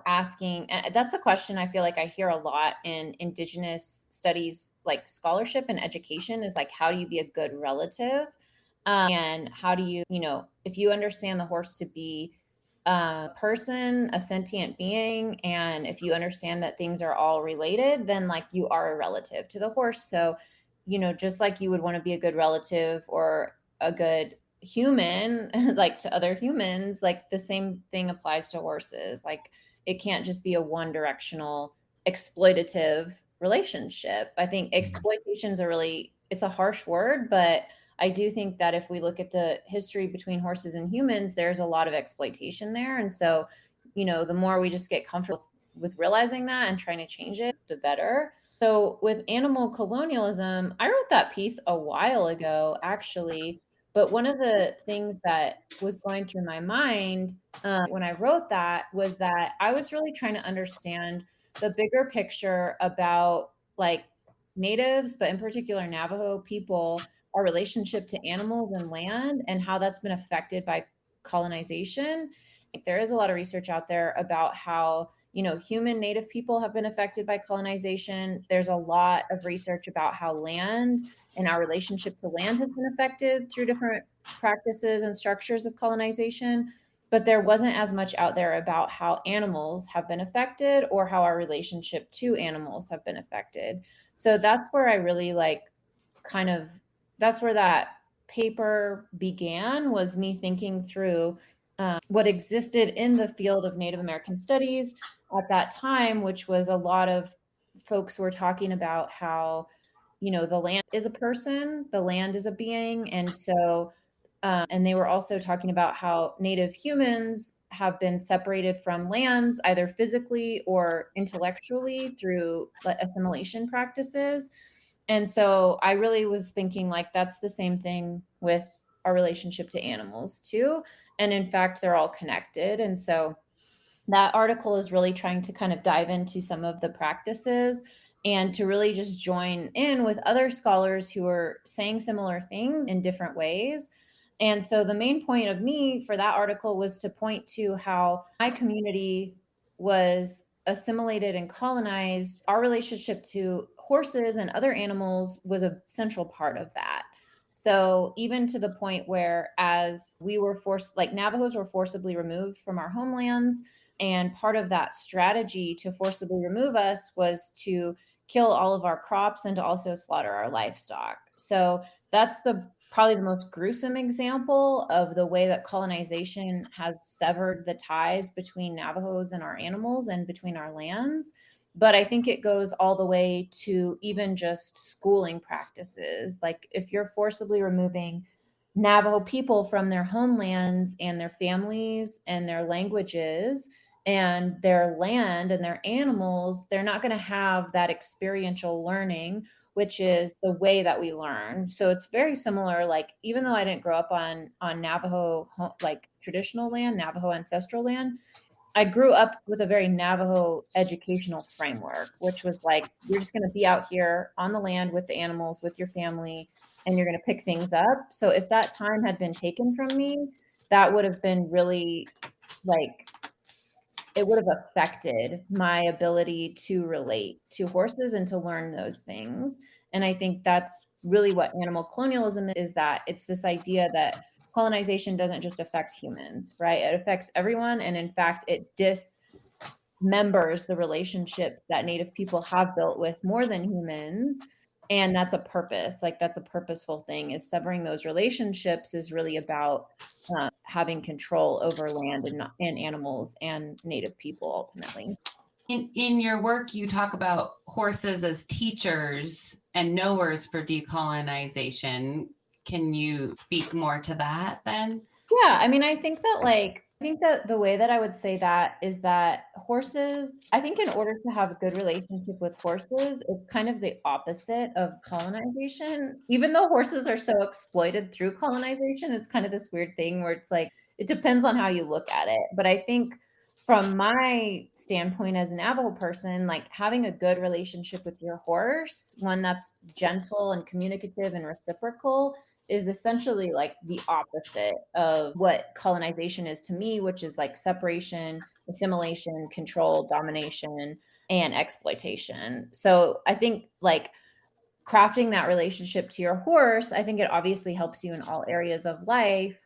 asking, and that's a question I feel like I hear a lot in Indigenous studies, like scholarship and education, is like, how do you be a good relative? And how do you, if you understand the horse to be a person, a sentient being, and if you understand that things are all related, then like you are a relative to the horse. So, just like you would want to be a good relative or a good human, like to other humans, like the same thing applies to horses. Like it can't just be a one directional exploitative relationship. I think exploitation is it's a harsh word, but I do think that if we look at the history between horses and humans, there's a lot of exploitation there. And so, the more we just get comfortable with realizing that and trying to change it, the better. So with animal colonialism, I wrote that piece a while ago, actually. But one of the things that was going through my mind when I wrote that was that I was really trying to understand the bigger picture about like natives, but in particular Navajo people, our relationship to animals and land, and how that's been affected by colonization. There is a lot of research out there about how, human native people have been affected by colonization. There's a lot of research about how land and our relationship to land has been affected through different practices and structures of colonization. But there wasn't as much out there about how animals have been affected or how our relationship to animals have been affected. So that's where I really that's where that paper began, was me thinking through what existed in the field of Native American studies at that time, which was a lot of folks were talking about how, the land is a person, the land is a being. And so, and they were also talking about how Native humans have been separated from lands, either physically or intellectually through assimilation practices. And so I really was thinking like that's the same thing with our relationship to animals too. And in fact, they're all connected. And so that article is really trying to kind of dive into some of the practices and to really just join in with other scholars who are saying similar things in different ways. And so the main point of me for that article was to point to how my community was assimilated and colonized. Our relationship to horses and other animals was a central part of that. So even to the point where as we were forced, like Navajos were forcibly removed from our homelands, and part of that strategy to forcibly remove us was to kill all of our crops and to also slaughter our livestock. So that's probably the most gruesome example of the way that colonization has severed the ties between Navajos and our animals and between our lands. But I think it goes all the way to even just schooling practices. Like if you're forcibly removing Navajo people from their homelands and their families and their languages and their land and their animals, they're not going to have that experiential learning, which is the way that we learn. So it's very similar. Like, even though I didn't grow up on Navajo, like traditional land, Navajo ancestral land, I grew up with a very Navajo educational framework, which was like, you're just going to be out here on the land with the animals, with your family, and you're going to pick things up. So if that time had been taken from me, that would have been really like, it would have affected my ability to relate to horses and to learn those things. And I think that's really what animal colonialism is, that it's this idea that colonization doesn't just affect humans, right? It affects everyone. And in fact, it dismembers the relationships that Native people have built with more than humans. And that's a purpose, like that's a purposeful thing, is severing those relationships is really about having control over land and animals and Native people ultimately. In your work, you talk about horses as teachers and knowers for decolonization. Can you speak more to that then? Yeah, I mean, I think that the way that I would say that is that horses, I think in order to have a good relationship with horses, it's kind of the opposite of colonization. Even though horses are so exploited through colonization, it's kind of this weird thing where it's like, it depends on how you look at it. But I think from my standpoint as a Navajo person, like having a good relationship with your horse, one that's gentle and communicative and reciprocal, is essentially like the opposite of what colonization is to me, which is like separation assimilation, control, domination, and exploitation. So I think like crafting that relationship to your horse, I think it obviously helps you in all areas of life.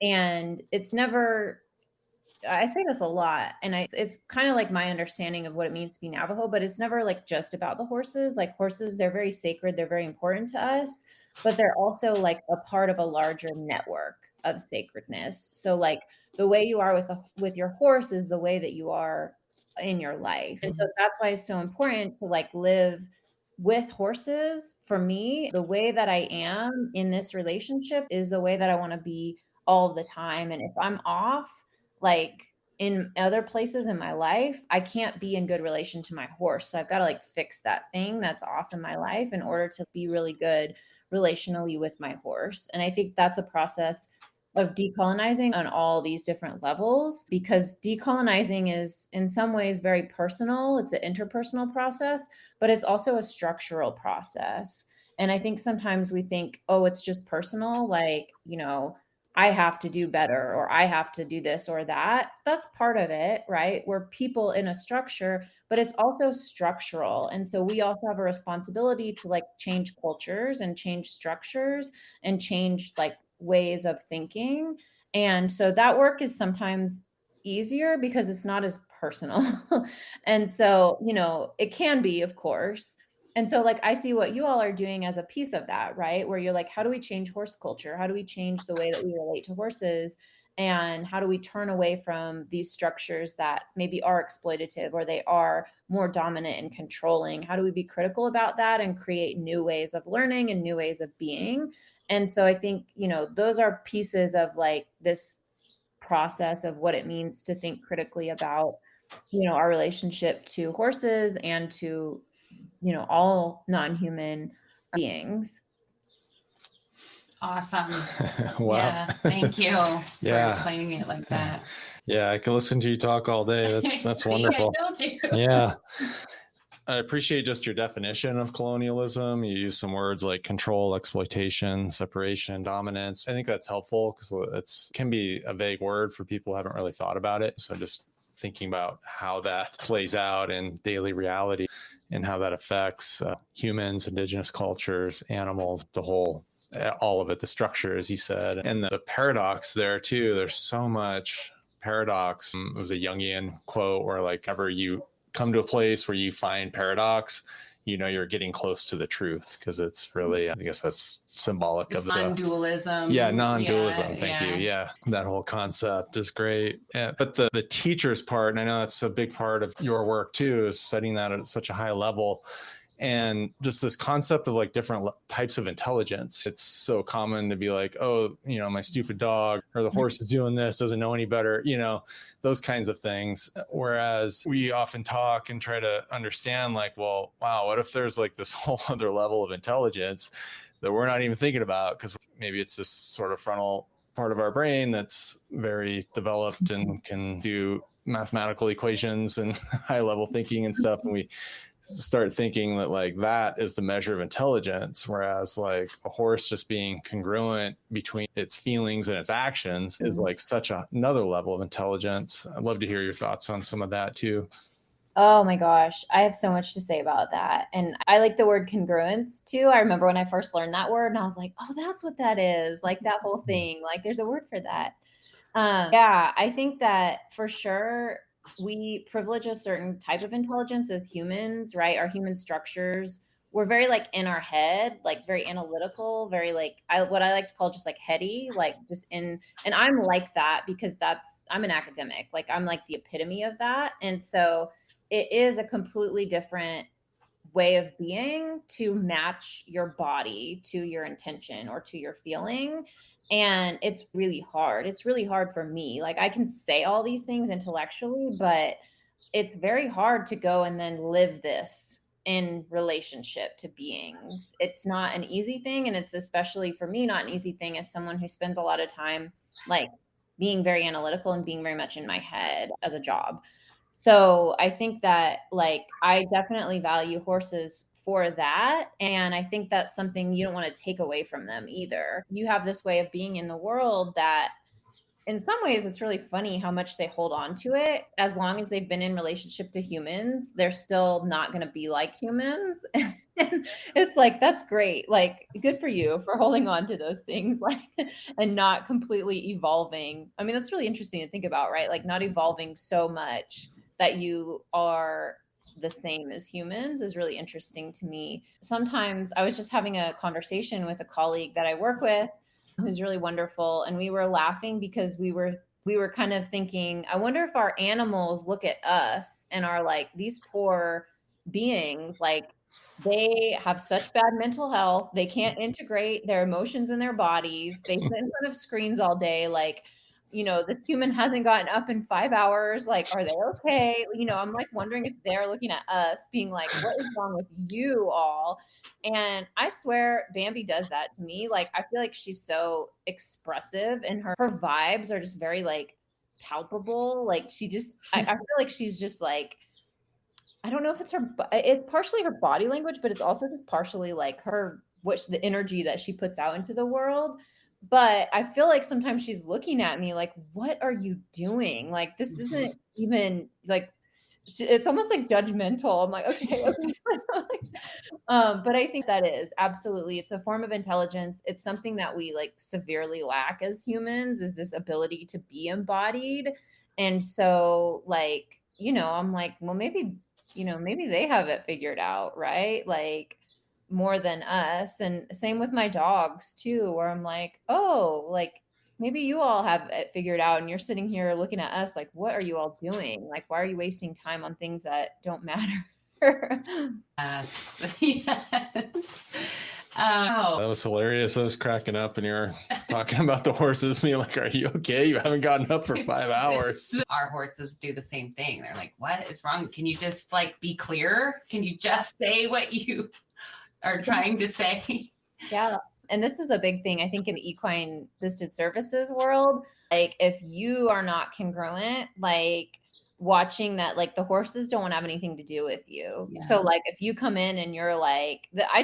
And it's never, I say this a lot, and it's kind of like my understanding of what it means to be Navajo, but it's never like just about the horses. Like horses, they're very sacred, they're very important to us, but they're also like a part of a larger network of sacredness. So like the way you are with your horse is the way that you are in your life. And so that's why it's so important to like live with horses. For me, the way that I am in this relationship is the way that I want to be all the time. And if I'm off, like in other places in my life, I can't be in good relation to my horse. So I've got to like fix that thing that's off in my life in order to be really good relationally with my horse. And I think that's a process of decolonizing on all these different levels, because decolonizing is in some ways very personal. It's an interpersonal process, but it's also a structural process. And I think sometimes we think, oh, it's just personal, like, I have to do better, or I have to do this or that. That's part of it, right? We're people in a structure, but it's also structural. And so we also have a responsibility to like change cultures and change structures and change like ways of thinking. And so that work is sometimes easier because it's not as personal. And so, it can be, of course. And so like I see what you all are doing as a piece of that, right? Where you're like, how do we change horse culture? How do we change the way that we relate to horses? And how do we turn away from these structures that maybe are exploitative or they are more dominant and controlling? How do we be critical about that and create new ways of learning and new ways of being? And so I think, those are pieces of like this process of what it means to think critically about, our relationship to horses and to all non-human beings. Awesome. Wow. Yeah. Thank you Yeah. for explaining it like that. Yeah, I can listen to you talk all day. That's See, wonderful. I told you. Yeah. I appreciate just your definition of colonialism. You use some words like control, exploitation, separation, dominance. I think that's helpful because it can be a vague word for people who haven't really thought about it. So just thinking about how that plays out in daily reality and how that affects humans, indigenous cultures, animals, all of it, the structure, as you said, and the paradox there too. There's so much paradox. It was a Jungian quote where like, ever you come to a place where you find paradox, you're getting close to the truth, because it's really, I guess that's symbolic of non-dualism. Yeah, non-dualism. Thank you. Yeah, that whole concept is great. Yeah, but the teacher's part, and I know that's a big part of your work too, is studying that at such a high level. And just this concept of like different types of intelligence. It's so common to be like, oh, my stupid dog, or the horse is doing this, doesn't know any better, those kinds of things. Whereas we often talk and try to understand like, well, wow, what if there's like this whole other level of intelligence that we're not even thinking about, because maybe it's this sort of frontal part of our brain that's very developed and can do mathematical equations and high level thinking and stuff. And we start thinking that like that is the measure of intelligence, whereas like a horse just being congruent between its feelings and its actions is like such another level of intelligence. I'd love to hear your thoughts on some of that too. Oh my gosh, I have so much to say about that. And I like the word congruence too. I remember when I first learned that word and I was like, oh, that's what that is. Like that whole thing, like there's a word for that. Yeah, I think that for sure we privilege a certain type of intelligence as humans, right? Our human structures, we're very like in our head, like very analytical, very like what I like to call just like heady, like just and I'm like that because I'm an academic, like I'm like the epitome of that. And so it is a completely different way of being to match your body to your intention or to your feeling. And it's really hard. It's really hard for me. Like I can say all these things intellectually, but it's very hard to go and then live this in relationship to beings. It's not an easy thing. And it's especially for me, not an easy thing as someone who spends a lot of time like being very analytical and being very much in my head as a job. So I think that like I definitely value horses for that. And I think that's something you don't want to take away from them either. You have this way of being in the world that in some ways, it's really funny how much they hold on to it. As long as they've been in relationship to humans, they're still not going to be like humans. And it's like, that's great. Like, good for you for holding on to those things, like, and not completely evolving. I mean, that's really interesting to think about, right? Like, not evolving so much that you are the same as humans is really interesting to me. Sometimes I was just having a conversation with a colleague that I work with who's really wonderful, and we were laughing because we were kind of thinking, I wonder if our animals look at us and are like, these poor beings, like they have such bad mental health, they can't integrate their emotions in their bodies, they sit in front of screens all day, like, this human hasn't gotten up in 5 hours. Like, are they okay? I'm like wondering if they're looking at us being like, what is wrong with you all? And I swear Bambi does that to me. Like, I feel like she's so expressive and her vibes are just very like palpable. Like I feel like she's just like, I don't know if it's partially her body language, but it's also just partially like the energy that she puts out into the world. But I feel like sometimes she's looking at me like, what are you doing? Like, this isn't even like, it's almost like judgmental. I'm like, okay. But I think that is absolutely, it's a form of intelligence. It's something that we like severely lack as humans, is this ability to be embodied. And so like, I'm like, well, maybe they have it figured out, right? Like more than us. And same with my dogs too, where I'm like, oh, like maybe you all have it figured out and you're sitting here looking at us like, what are you all doing? Like, why are you wasting time on things that don't matter? Yes. Yes. That was hilarious. I was cracking up and you're talking about the horses. Me like, are you okay? You haven't gotten up for 5 hours. Our horses do the same thing. They're like, what is wrong? Can you just like be clear? Can you just say what you are trying to say? Yeah. And this is a big thing, I think, in the equine assisted services world. Like, if you are not congruent, like watching that, like the horses don't want to have anything to do with you. Yeah. So like, if you come in and you're like,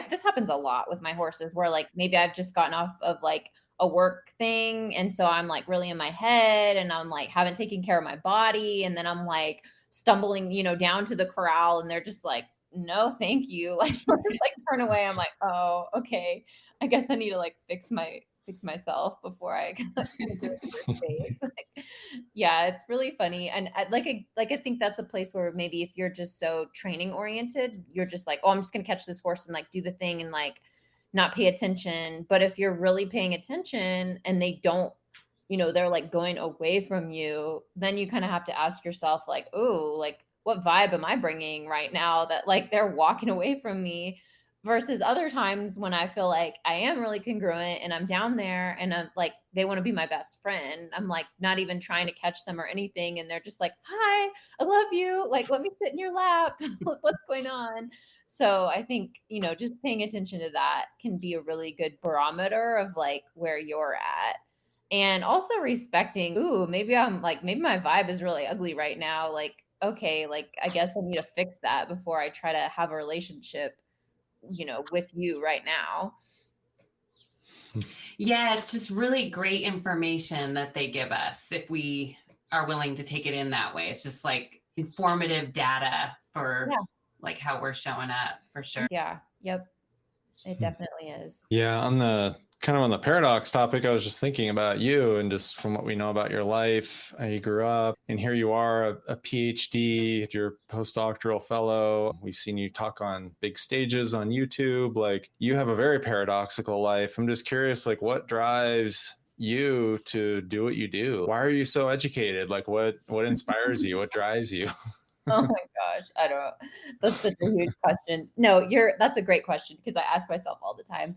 this happens a lot with my horses where like, maybe I've just gotten off of like a work thing. And so I'm like really in my head and I'm like, haven't taken care of my body. And then I'm like stumbling, down to the corral and they're just like, no, thank you. Like, like turn away. I'm like, oh, okay. I guess I need to like fix myself before I do it in your face. Like, yeah, it's really funny. And I think that's a place where maybe if you're just so training oriented, you're just like, oh, I'm just going to catch this horse and like do the thing and like not pay attention. But if you're really paying attention and they don't, they're like going away from you, then you kind of have to ask yourself like, oh, like what vibe am I bringing right now that like they're walking away from me? Versus other times when I feel like I am really congruent and I'm down there and I'm like, they want to be my best friend. I'm like, not even trying to catch them or anything. And they're just like, hi, I love you. Like, let me sit in your lap. What's going on? So I think, just paying attention to that can be a really good barometer of like where you're at. And also respecting, maybe my vibe is really ugly right now. Like, okay, like, I guess I need to fix that before I try to have a relationship with you right now. Yeah, it's just really great information that they give us if we are willing to take it in that way. It's just like informative data for like how we're showing up, for sure. Yeah. Yep. It definitely is. Yeah. On the paradox topic, I was just thinking about you and just from what we know about your life, how you grew up, and here you are, a Ph.D., you're a postdoctoral fellow. We've seen you talk on big stages on YouTube. Like, you have a very paradoxical life. I'm just curious, like, what drives you to do what you do? Why are you so educated? Like, what inspires you? What drives you? Oh my gosh. I don't know. That's such a huge question. No, that's a great question because I ask myself all the time.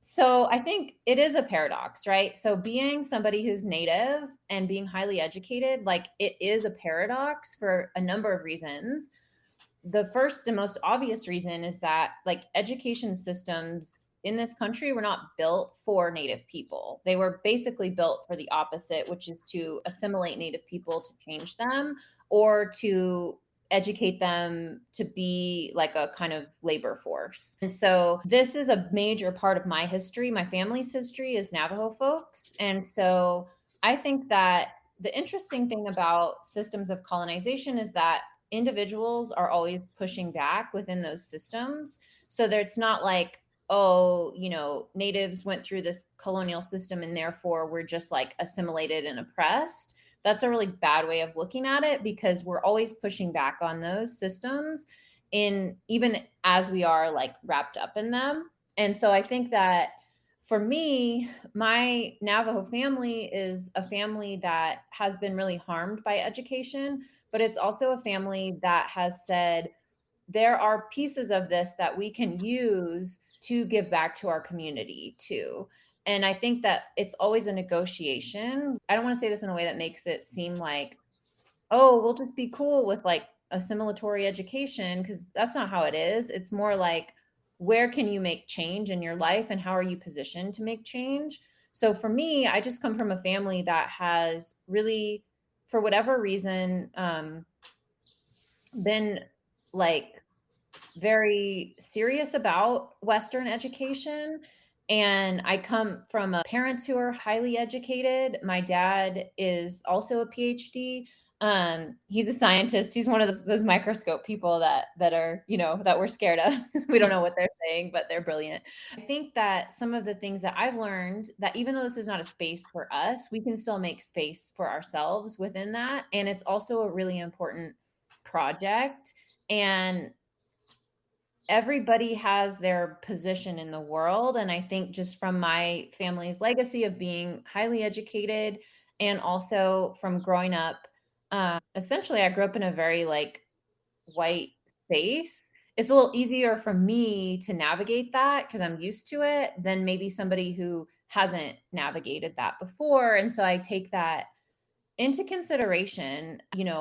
So I think it is a paradox, right? So being somebody who's Native and being highly educated, like it is a paradox for a number of reasons. The first and most obvious reason is that like education systems in this country were not built for Native people. They were basically built for the opposite, which is to assimilate Native people to change them or to educate them to be like a kind of labor force. And so this is a major part of my history. My family's history is Navajo folks. And so I think that the interesting thing about systems of colonization is that individuals are always pushing back within those systems. So that it's not like, oh, natives went through this colonial system and therefore we're just like assimilated and oppressed. That's a really bad way of looking at it, because we're always pushing back on those systems, in even as we are like wrapped up in them. And so I think that for me, my Navajo family is a family that has been really harmed by education, but it's also a family that has said there are pieces of this that we can use to give back to our community too. And I think that it's always a negotiation. I don't want to say this in a way that makes it seem like, oh, we'll just be cool with like assimilatory education, because that's not how it is. It's more like, where can you make change in your life and how are you positioned to make change? So for me, I just come from a family that has really, for whatever reason, been like very serious about Western education. And I come from parents who are highly educated. My dad is also a PhD. He's a scientist. He's one of those microscope people that are, that we're scared of. We don't know what they're saying, but they're brilliant. I think that some of the things that I've learned, that even though this is not a space for us, we can still make space for ourselves within that. And it's also a really important project. And everybody has their position in the world. And I think just from my family's legacy of being highly educated, and also from growing up, essentially, I grew up in a very like white space. It's a little easier for me to navigate that because I'm used to it than maybe somebody who hasn't navigated that before. And so I take that into consideration,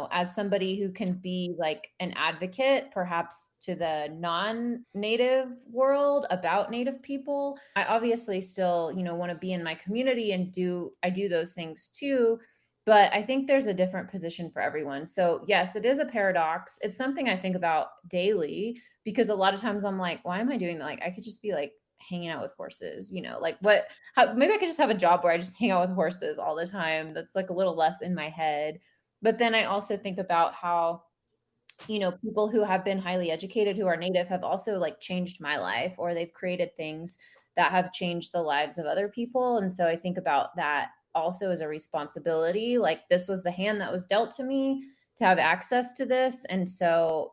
as somebody who can be like an advocate, perhaps to the non-native world about Native people. I obviously still, want to be in my community and I do those things too. But I think there's a different position for everyone. So yes, it is a paradox. It's something I think about daily, because a lot of times I'm like, why am I doing that? Like, I could just be like hanging out with horses, like maybe I could just have a job where I just hang out with horses all the time. That's like a little less in my head. But then I also think about how, people who have been highly educated, who are Native, have also like changed my life, or they've created things that have changed the lives of other people. And so I think about that also as a responsibility. Like, this was the hand that was dealt to me to have access to this. And so,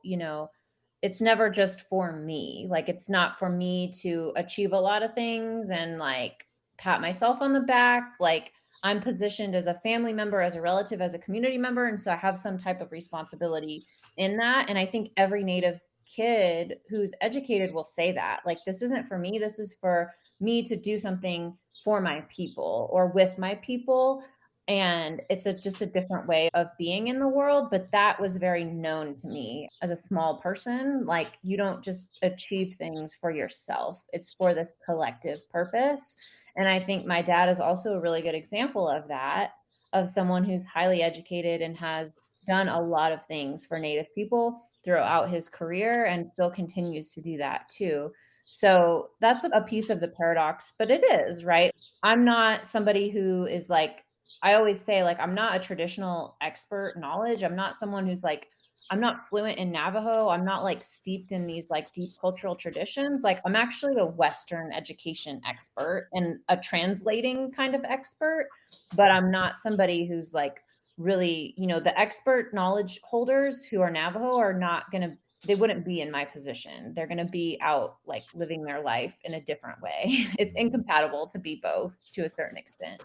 it's never just for me. Like, it's not for me to achieve a lot of things and like pat myself on the back. Like, I'm positioned as a family member, as a relative, as a community member. And so I have some type of responsibility in that. And I think every Native kid who's educated will say that. Like, this isn't for me. This is for me to do something for my people or with my people. And it's just a different way of being in the world. But that was very known to me as a small person. Like, you don't just achieve things for yourself, it's for this collective purpose. And I think my dad is also a really good example of that, of someone who's highly educated and has done a lot of things for Native people throughout his career and still continues to do that too. So that's a piece of the paradox, but it is, right? I'm not somebody who is like, I always say, like, I'm not a traditional expert knowledge. I'm not someone who's like, I'm not fluent in Navajo. I'm not like steeped in these like deep cultural traditions. Like, I'm actually a Western education expert and a translating kind of expert, but I'm not somebody who's like really, the expert knowledge holders who are Navajo are not going to, they wouldn't be in my position. They're going to be out like living their life in a different way. It's incompatible to be both to a certain extent.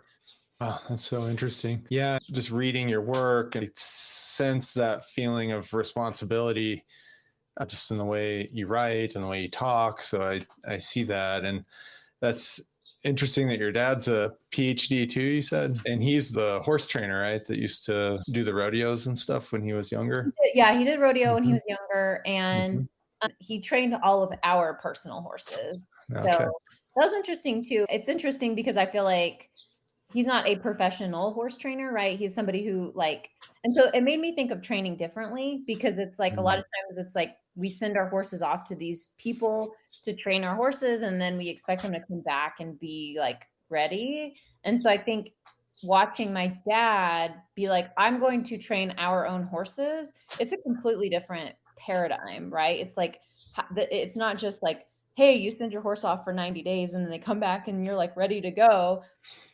Oh, that's so interesting. Yeah, just reading your work and sense that feeling of responsibility just in the way you write and the way you talk. So I see that. And that's interesting that your dad's a PhD too, you said. And he's the horse trainer, right? That used to do the rodeos and stuff when he was younger. Yeah, he did rodeo when he was younger, and he trained all of our personal horses. So Okay. that was interesting too. It's interesting because I feel like he's not a professional horse trainer, right? He's somebody who like, and so it made me think of training differently, because it's like a lot of times it's like we send our horses off to these people to train our horses, and then we expect them to come back and be like ready. And so I think watching my dad be like, I'm going to train our own horses, it's a completely different paradigm, right? It's like, it's not just like, hey, you send your horse off for 90 days and then they come back and you're like ready to go.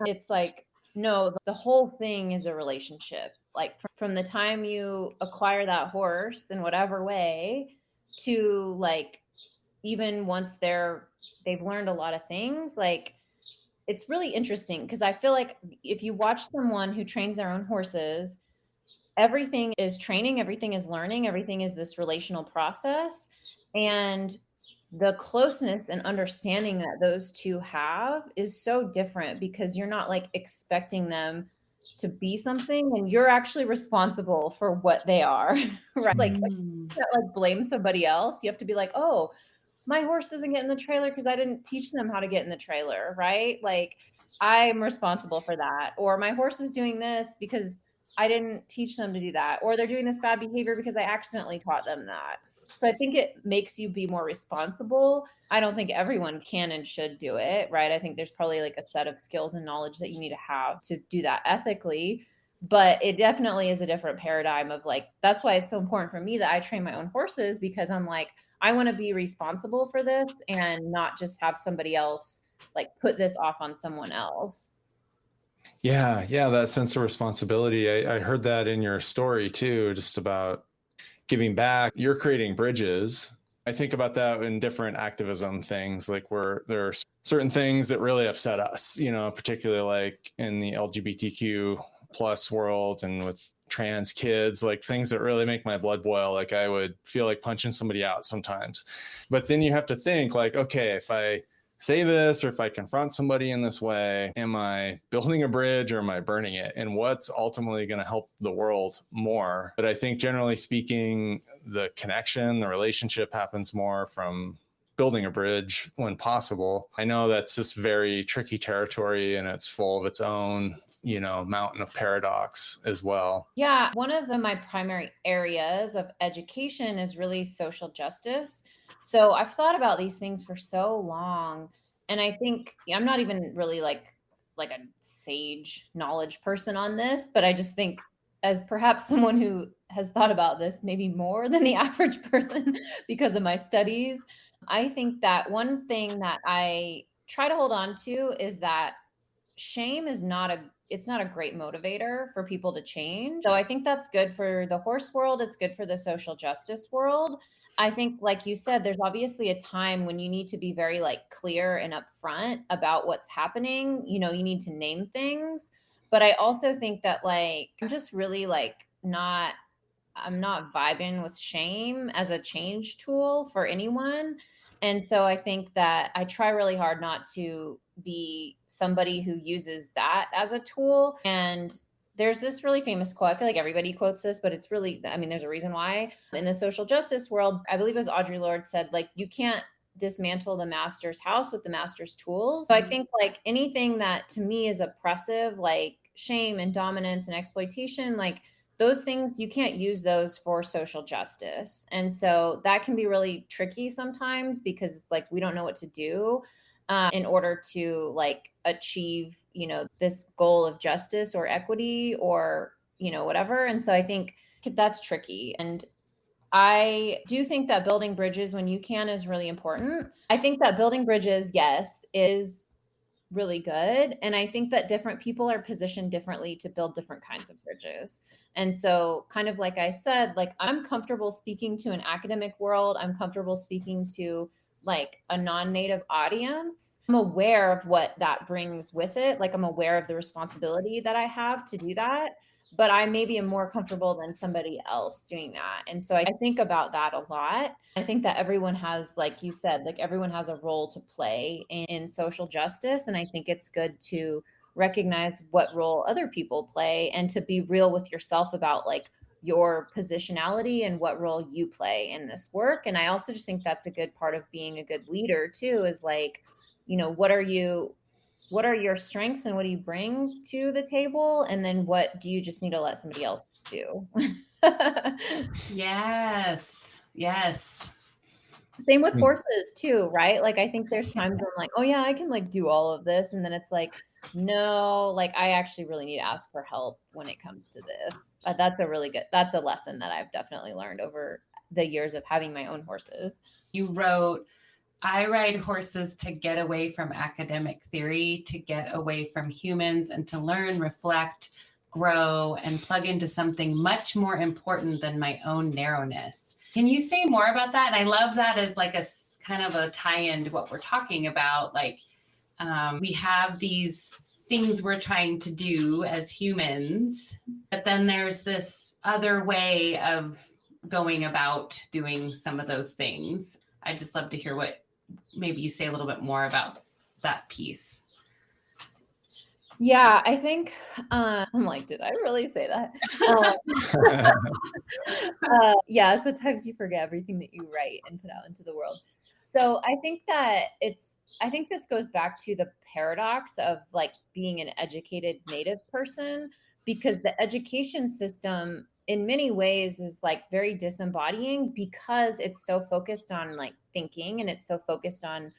It's like, no, the whole thing is a relationship. Like from the time you acquire that horse in whatever way to like, even once they've learned a lot of things, like it's really interesting because I feel like if you watch someone who trains their own horses, everything is training, everything is learning, everything is this relational process. And the closeness and understanding that those two have is so different because you're not like expecting them to be something and you're actually responsible for what they are, right? Like, you can't like blame somebody else. You have to be like, oh, my horse doesn't get in the trailer because I didn't teach them how to get in the trailer, right? Like I'm responsible for that. Or my horse is doing this because I didn't teach them to do that. Or they're doing this bad behavior because I accidentally taught them that. So I think it makes you be more responsible. I don't think everyone can and should do it, right? I think there's probably like a set of skills and knowledge that you need to have to do that ethically. But it definitely is a different paradigm of like, that's why it's so important for me that I train my own horses because I'm like, I want to be responsible for this and not just have somebody else like put this off on someone else. Yeah, that sense of responsibility. I heard that in your story too, just about giving back. You're creating bridges. I think about that in different activism things, like where there are certain things that really upset us, particularly like in the LGBTQ plus world and with trans kids, like things that really make my blood boil. Like I would feel like punching somebody out sometimes. But then you have to think like, okay, if I say this or if I confront somebody in this way, am I building a bridge or am I burning it? And what's ultimately going to help the world more? But I think generally speaking, the connection, the relationship happens more from building a bridge when possible. I know that's just very tricky territory and it's full of its own mountain of paradox as well. Yeah, one of my primary areas of education is really social justice. So I've thought about these things for so long, and I think I'm not even really like a sage knowledge person on this, but I just think as perhaps someone who has thought about this maybe more than the average person because of my studies, I think that one thing that I try to hold on to is that shame is not a great motivator for people to change. So I think that's good for the horse world, it's good for the social justice world. I think like you said, there's obviously a time when you need to be very like clear and upfront about what's happening. You need to name things. But I also think that like I'm just really like I'm not vibing with shame as a change tool for anyone. And so I think that I try really hard not to be somebody who uses that as a tool. And there's this really famous quote. I feel like everybody quotes this, but it's really, I mean, there's a reason why. In the social justice world, I believe it was Audre Lorde said, like, you can't dismantle the master's house with the master's tools. So I think like anything that to me is oppressive, like shame and dominance and exploitation, like those things, you can't use those for social justice. And so that can be really tricky sometimes because like we don't know what to do in order to like achieve, this goal of justice or equity or, whatever. And so I think that's tricky. And I do think that building bridges when you can is really important. I think that building bridges, yes, is really good. And I think that different people are positioned differently to build different kinds of bridges. And so kind of like I said, like I'm comfortable speaking to an academic world. I'm comfortable speaking to like a non-native audience. I'm aware of what that brings with it. Like I'm aware of the responsibility that I have to do that, but I maybe am more comfortable than somebody else doing that. And so I think about that a lot. I think that everyone has, like you said, like everyone has a role to play in social justice. And I think it's good to recognize what role other people play and to be real with yourself about like your positionality and what role you play in this work. And I also just think that's a good part of being a good leader too, is like, what are your strengths and what do you bring to the table? And then what do you just need to let somebody else do? Yes. Same with horses too, right? Like I think there's times where I'm like, oh yeah, I can like do all of this. And then it's like, no, like I actually really need to ask for help when it comes to this. That's a lesson that I've definitely learned over the years of having my own horses. You wrote, I ride horses to get away from academic theory, to get away from humans, and to learn, reflect, grow, and plug into something much more important than my own narrowness. Can you say more about that? And I love that as like a kind of a tie-in to what we're talking about. Like, we have these things we're trying to do as humans, but then there's this other way of going about doing some of those things. I'd just love to hear what maybe you say a little bit more about that piece. Yeah, I think I'm like, did I really say that? Yeah, sometimes you forget everything that you write and put out into the world. So I think this goes back to the paradox of like being an educated Native person, because the education system in many ways is like very disembodying because it's so focused on like thinking, and it's so focused on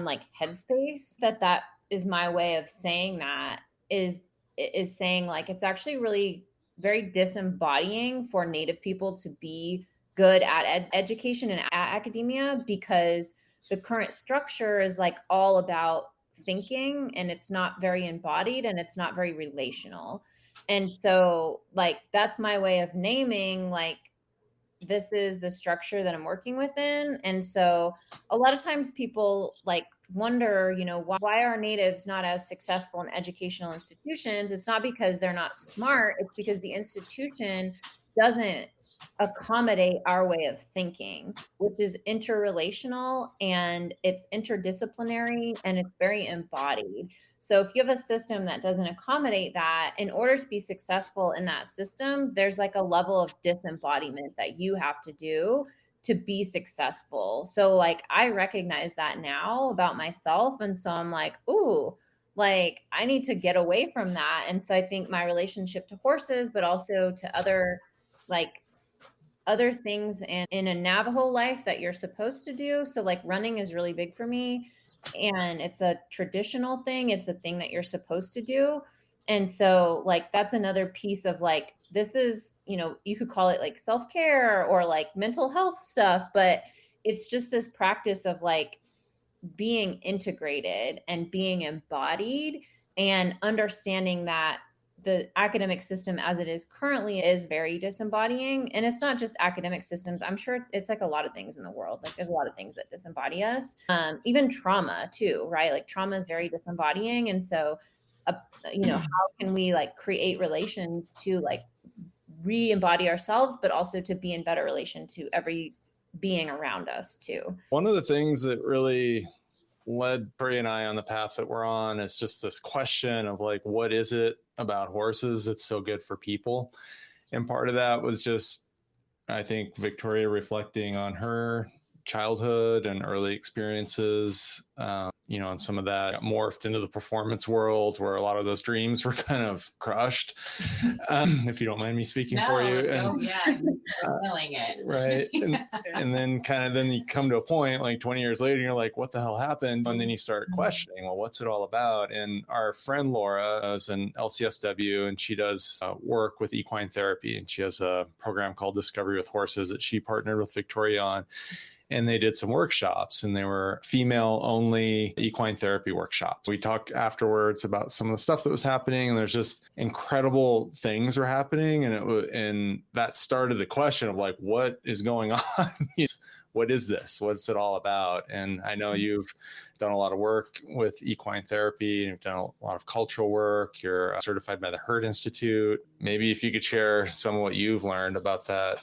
like headspace. That is my way of saying that is saying like it's actually really very disembodying for Native people to be good at education and at academia, because the current structure is like all about thinking, and it's not very embodied, and it's not very relational. And so like that's my way of naming like this is the structure that I'm working within. And so a lot of times people like wonder, why are Natives not as successful in educational institutions? It's not because they're not smart, it's because the institution doesn't accommodate our way of thinking, which is interrelational and it's interdisciplinary and it's very embodied. So if you have a system that doesn't accommodate that, in order to be successful in that system, there's like a level of disembodiment that you have to do to be successful. So like I recognize that now about myself. And so I'm like, ooh, like I need to get away from that. And so I think my relationship to horses, but also to other things in a Navajo life that you're supposed to do. So like running is really big for me, and it's a traditional thing. It's a thing that you're supposed to do. And so like that's another piece of like this is, you could call it like self-care or like mental health stuff, but it's just this practice of like being integrated and being embodied and understanding that the academic system as it is currently is very disembodying. And it's not just academic systems. I'm sure it's like a lot of things in the world. Like there's a lot of things that disembody us. Even trauma too, right? Like trauma is very disembodying. And so, how can we like create relations to like re-embody ourselves, but also to be in better relation to every being around us too. One of the things that really led Brie and I on the path that we're on is just this question of like, what is it about horses that's so good for people? And part of that was just, I think, Victoria reflecting on her childhood and early experiences, and some of that got morphed into the performance world where a lot of those dreams were kind of crushed, if you don't mind me speaking for you. Feeling it. Right. And then you come to a point like 20 years later, and you're like, what the hell happened? And then you start questioning, well, what's it all about? And our friend Laura is an LCSW, and she does work with equine therapy. And she has a program called Discovery with Horses that she partnered with Victoria on. And they did some workshops, and they were female only equine therapy workshops. We talked afterwards about some of the stuff that was happening, and there's just incredible things were happening. And that started the question of like, what is going on? What is this? What's it all about? And I know you've done a lot of work with equine therapy, and you've done a lot of cultural work. You're certified by the Herd Institute. Maybe if you could share some of what you've learned about that.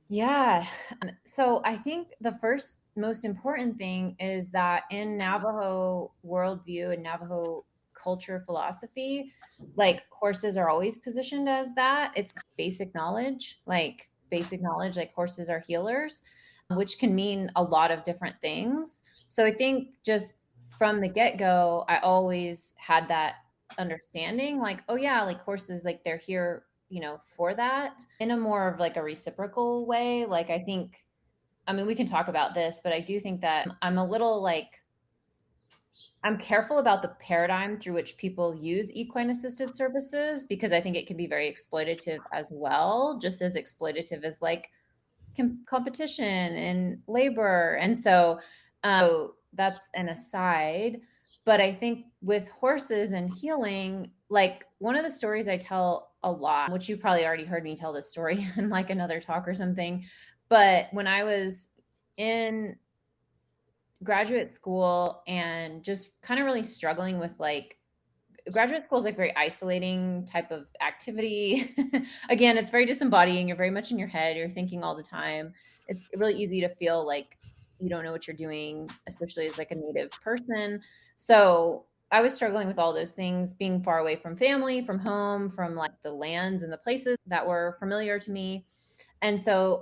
Yeah. So I think the first most important thing is that in Navajo worldview and Navajo culture philosophy, like horses are always positioned as that. It's basic knowledge, like horses are healers, which can mean a lot of different things. So I think just from the get-go, I always had that understanding, like, oh yeah, like horses, like they're here for that in a more of like a reciprocal way. Like, we can talk about this, but I do think that I'm a little like, I'm careful about the paradigm through which people use equine assisted services, because I think it can be very exploitative as well, just as exploitative as like competition and labor. And so that's an aside. But I think with horses and healing, like one of the stories I tell a lot, which you probably already heard me tell this story in like another talk or something, but when I was in graduate school and just kind of really struggling with like graduate school is like very isolating type of activity. Again, it's very disembodying. You're very much in your head. You're thinking all the time. It's really easy to feel like you don't know what you're doing, especially as like a native person. So I was struggling with all those things, being far away from family, from home, from like the lands and the places that were familiar to me. And so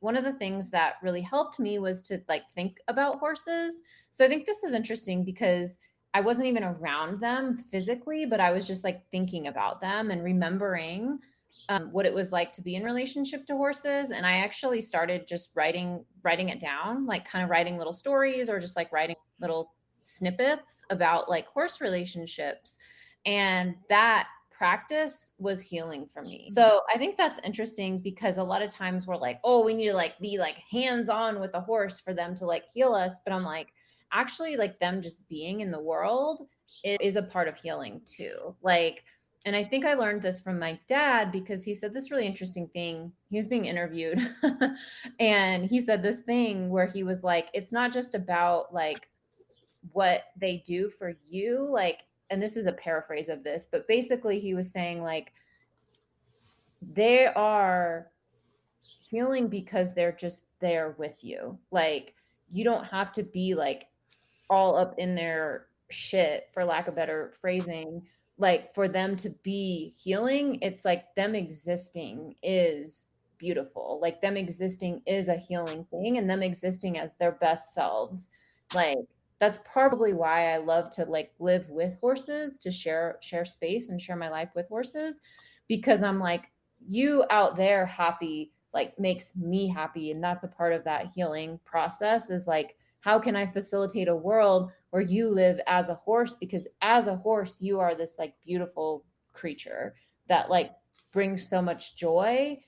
one of the things that really helped me was to like think about horses. So I think this is interesting because I wasn't even around them physically, but I was just like thinking about them and remembering what it was like to be in relationship to horses. And I actually started just writing it down, like kind of writing little stories or just like writing little snippets about like horse relationships. And that practice was healing for me. So I think that's interesting because a lot of times we're like, oh, we need to like be like hands-on with the horse for them to like heal us. But I'm like, actually like them just being in the world is a part of healing too. Like, and I think I learned this from my dad because he said this really interesting thing. He was being interviewed and he said this thing where he was like, it's not just about like what they do for you, like, and this is a paraphrase of this, but basically he was saying like they are healing because they're just there with you. Like you don't have to be like all up in their shit, for lack of better phrasing, like for them to be healing. It's like them existing is beautiful. Like them existing is a healing thing, and them existing as their best selves. Like that's probably why I love to like live with horses, to share space and share my life with horses, because I'm like, you out there happy like makes me happy, and that's a part of that healing process is like, how can I facilitate a world where you live as a horse? Because as a horse, you are this like beautiful creature that like brings so much joy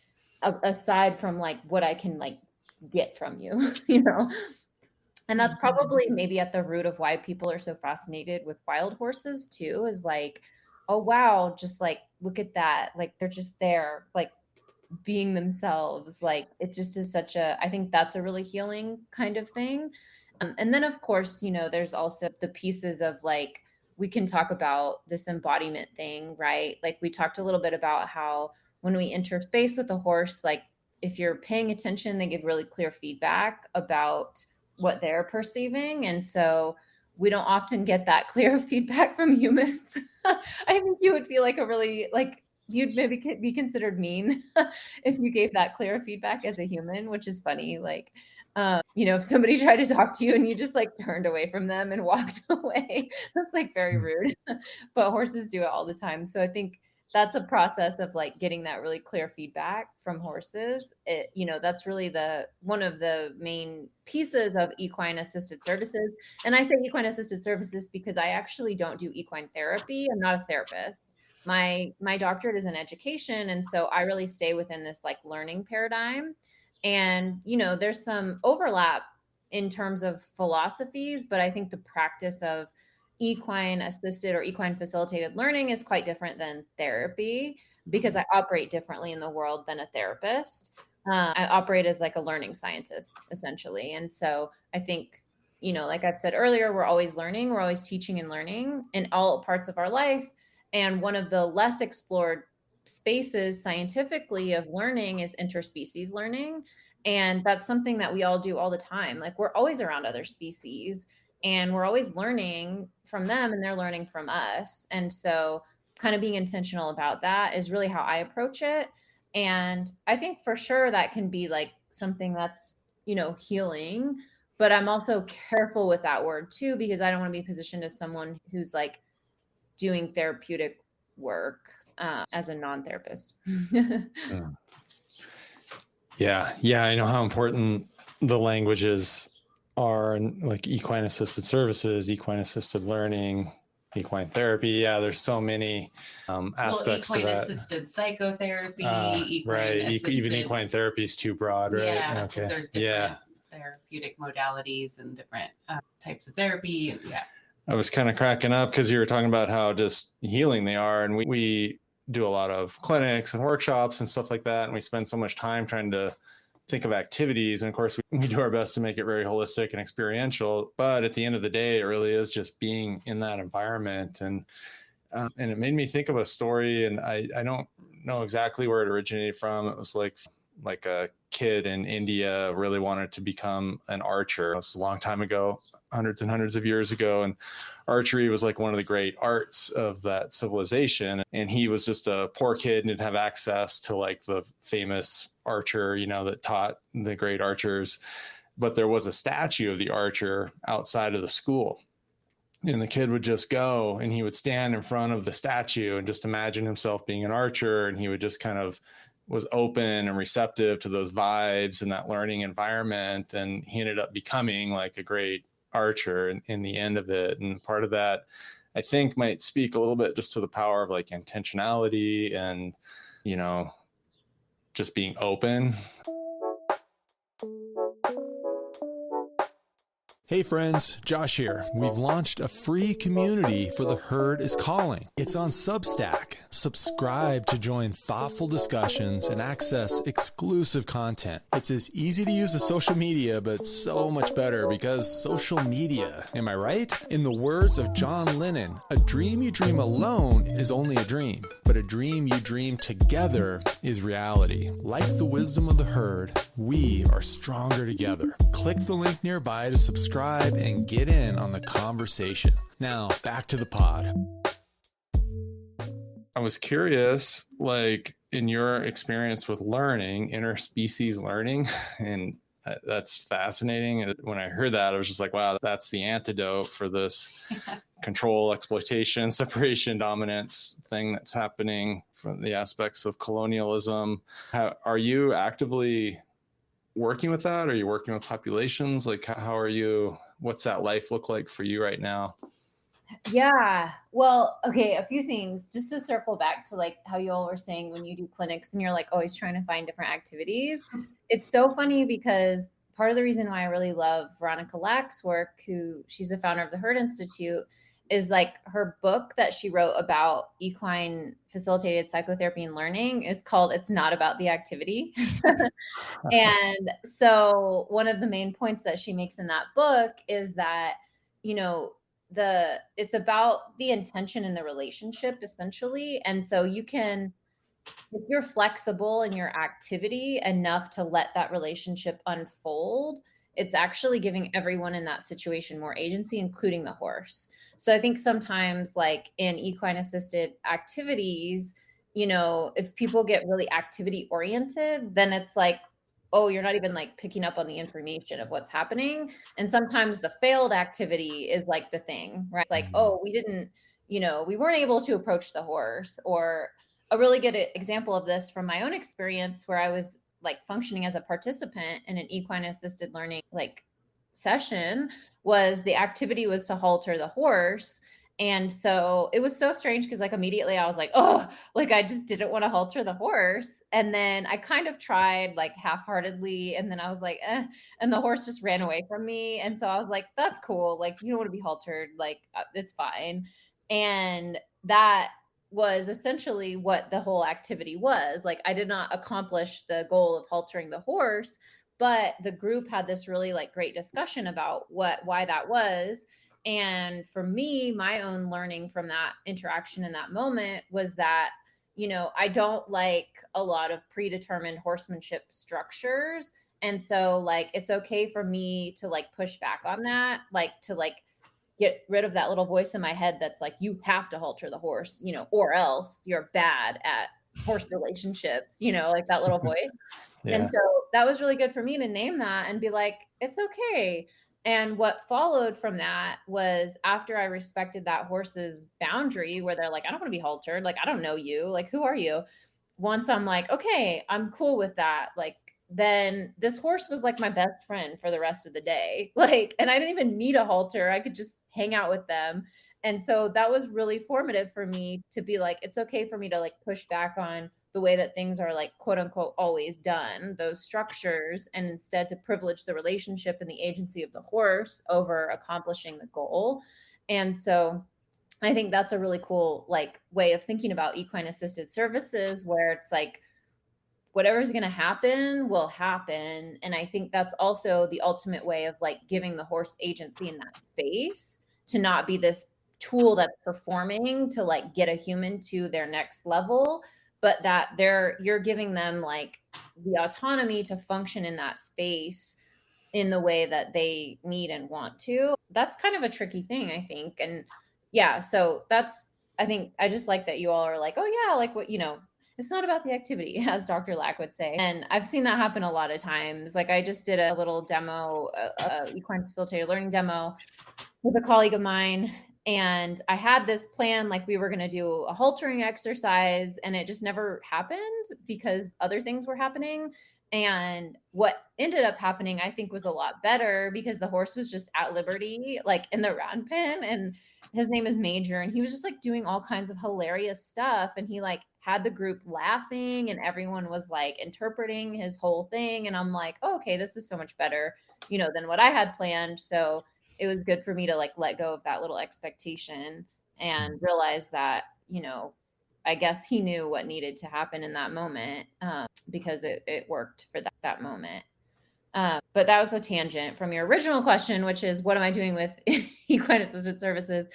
aside from like what I can like get from you, you know? And that's probably maybe at the root of why people are so fascinated with wild horses too, is like, oh, wow, just like, look at that. Like they're just there, like being themselves. Like it just is I think that's a really healing kind of thing. And then, of course, you know, there's also the pieces of like, we can talk about this embodiment thing, right? Like we talked a little bit about how when we interface with a horse, like if you're paying attention, they give really clear feedback about what they're perceiving. And so we don't often get that clear feedback from humans. I think you would feel like a really, like, you'd maybe be considered mean if you gave that clear feedback as a human, which is funny. Like, you know, if somebody tried to talk to you and you just like turned away from them and walked away, that's like very rude. But horses do it all the time. So I think that's a process of like getting that really clear feedback from horses. It, you know, that's really one of the main pieces of equine assisted services. And I say equine assisted services because I actually don't do equine therapy. I'm not a therapist. My doctorate is in education, and so I really stay within this like learning paradigm. And you know, there's some overlap in terms of philosophies, but I think the practice of equine assisted or equine facilitated learning is quite different than therapy, because I operate differently in the world than a therapist. I operate as like a learning scientist essentially. And so I think, you know, like I've said earlier, we're always learning, we're always teaching and learning in all parts of our life. And one of the less explored spaces scientifically of learning is interspecies learning. And that's something that we all do all the time. Like we're always around other species and we're always learning from them and they're learning from us. And so kind of being intentional about that is really how I approach it. And I think for sure that can be like something that's, you know, healing, but I'm also careful with that word too, because I don't want to be positioned as someone who's like doing therapeutic work as a non-therapist. Yeah. I know how important the language is are like equine assisted services, equine assisted learning, equine therapy. Yeah, there's so many aspects to that. Equine assisted psychotherapy, right. assisted, even equine therapy is too broad, right? Yeah, because there's different therapeutic modalities and different types of therapy. Yeah. I was kind of cracking up because you were talking about how just healing they are. And we do a lot of clinics and workshops and stuff like that. And we spend so much time trying to think of activities. And of course, we do our best to make it very holistic and experiential. But at the end of the day, it really is just being in that environment. And it made me think of a story. And I don't know exactly where it originated from. It was like a kid in India really wanted to become an archer. It was a long time ago, hundreds and hundreds of years ago. And archery was like one of the great arts of that civilization. And he was just a poor kid and didn't have access to like the famous archer, that taught the great archers. But there was a statue of the archer outside of the school. And the kid would just go and he would stand in front of the statue and just imagine himself being an archer. And he would just kind of was open and receptive to those vibes and that learning environment. And he ended up becoming like a great archer in the end of it. And part of that, I think, might speak a little bit just to the power of like intentionality and, just being open. Hey friends, Josh here. We've launched a free community for The Herd is Calling. It's on Substack. Subscribe to join thoughtful discussions and access exclusive content. It's as easy to use as social media, but so much better because social media. Am I right? In the words of John Lennon, a dream you dream alone is only a dream, but a dream you dream together is reality. Like the wisdom of the herd, we are stronger together. Click the link nearby to subscribe and get in on the conversation. Now, back to the pod. I was curious, like in your experience with learning, interspecies learning, and that's fascinating. When I heard that, I was just like, wow, that's the antidote for this control, exploitation, separation, dominance thing that's happening from the aspects of colonialism. Are you actively working with that? Are you working with populations? Like, how are you, what's that life look like for you right now? Yeah. Well, okay. A few things just to circle back to like how you all were saying when you do clinics and you're like always trying to find different activities. It's so funny because part of the reason why I really love Veronica Lack's work, she's the founder of the Herd Institute, is like her book that she wrote about equine facilitated psychotherapy and learning is called It's Not About the Activity. And so one of the main points that she makes in that book is that, it's about the intention in the relationship essentially. And so if you're flexible in your activity enough to let that relationship unfold, it's actually giving everyone in that situation more agency, including the horse. So I think sometimes like in equine assisted activities, if people get really activity oriented, then it's like, oh, you're not even like picking up on the information of what's happening. And sometimes the failed activity is like the thing, right? It's like, oh, we weren't able to approach the horse. Or a really good example of this from my own experience where I was like functioning as a participant in an equine assisted learning like session was the activity was to halter the horse. And so it was so strange because like immediately I was like, oh, like I just didn't want to halter the horse. And then I kind of tried like half-heartedly. And then I was like, and the horse just ran away from me. And so I was like, that's cool. Like, you don't want to be haltered. Like, it's fine. And that was essentially what the whole activity was. Like, I did not accomplish the goal of haltering the horse, but the group had this really like great discussion about why that was. And for me, my own learning from that interaction in that moment was that, I don't like a lot of predetermined horsemanship structures. And so like, it's okay for me to like push back on that, like to like get rid of that little voice in my head that's like, you have to halter the horse, or else you're bad at horse relationships, like that little voice. Yeah. And so that was really good for me to name that and be like, it's okay. And what followed from that was after I respected that horse's boundary where they're like, I don't want to be haltered. Like, I don't know you. Like, who are you? Once I'm like, okay, I'm cool with that. Like, then this horse was like my best friend for the rest of the day. Like, and I didn't even need a halter. I could just hang out with them. And so that was really formative for me to be like, it's okay for me to like push back on the way that things are like quote unquote always done, those structures, and instead to privilege the relationship and the agency of the horse over accomplishing the goal. And so I think that's a really cool like way of thinking about equine assisted services, where it's like whatever's going to happen will happen. And I think that's also the ultimate way of like giving the horse agency in that space to not be this tool that's performing to like get a human to their next level, but that you're giving them like the autonomy to function in that space in the way that they need and want to. That's kind of a tricky thing, I think. And yeah, so I think I just like that you all are like, oh yeah, like what, it's not about the activity, as Dr. Lack would say. And I've seen that happen a lot of times. Like I just did a little demo, equine facilitator learning demo with a colleague of mine. And I had this plan, like we were going to do a haltering exercise, and it just never happened because other things were happening. And what ended up happening, I think, was a lot better because the horse was just at liberty, like in the round pen. And his name is Major. And he was just like doing all kinds of hilarious stuff. And he like had the group laughing and everyone was like interpreting his whole thing. And I'm like, oh, okay, this is so much better, than what I had planned. So it was good for me to like let go of that little expectation and realize that, I guess he knew what needed to happen in that moment because it worked for that moment. But that was a tangent from your original question, which is what am I doing with equine assisted services?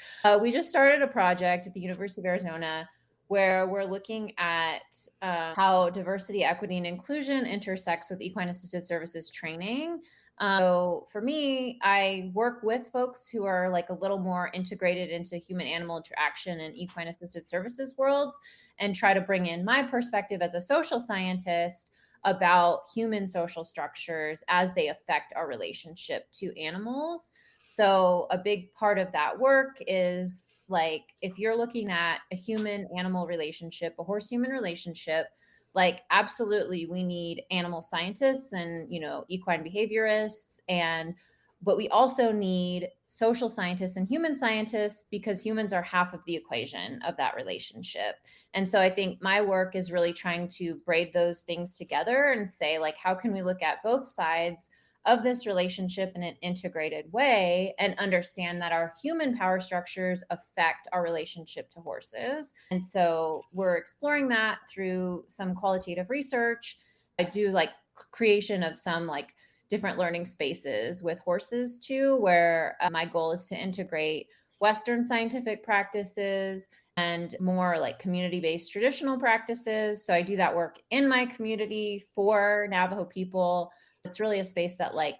We just started a project at the University of Arizona where we're looking at how diversity, equity, and inclusion intersects with equine assisted services training. So for me, I work with folks who are like a little more integrated into human animal interaction and equine assisted services worlds and try to bring in my perspective as a social scientist about human social structures as they affect our relationship to animals. So a big part of that work is like, if you're looking at a human animal relationship, a horse human relationship, like absolutely we need animal scientists and equine behaviorists, but we also need social scientists and human scientists because humans are half of the equation of that relationship. And so I think my work is really trying to braid those things together and say, like, how can we look at both sides of this relationship in an integrated way and understand that our human power structures affect our relationship to horses. And so we're exploring that through some qualitative research. I do like creation of some like different learning spaces with horses too, where my goal is to integrate Western scientific practices and more like community-based traditional practices. So I do that work in my community for Navajo people. It's really a space that like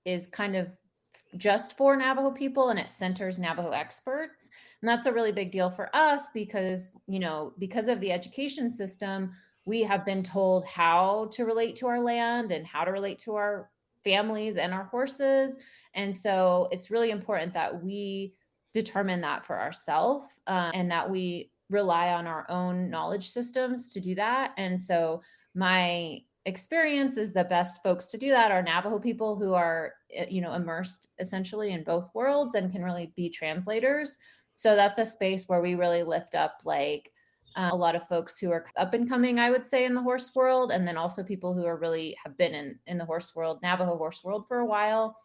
is kind of just for Navajo people, and it centers Navajo experts. And that's a really big deal for us because, because of the education system, we have been told how to relate to our land and how to relate to our families and our horses. And so it's really important that we determine that for ourselves and that we rely on our own knowledge systems to do that. And so my experience is the best folks to do that are Navajo people who are, immersed essentially in both worlds and can really be translators. So that's a space where we really lift up like a lot of folks who are up and coming, I would say, in the horse world. And then also people who are really have been in the horse world, Navajo horse world for a while.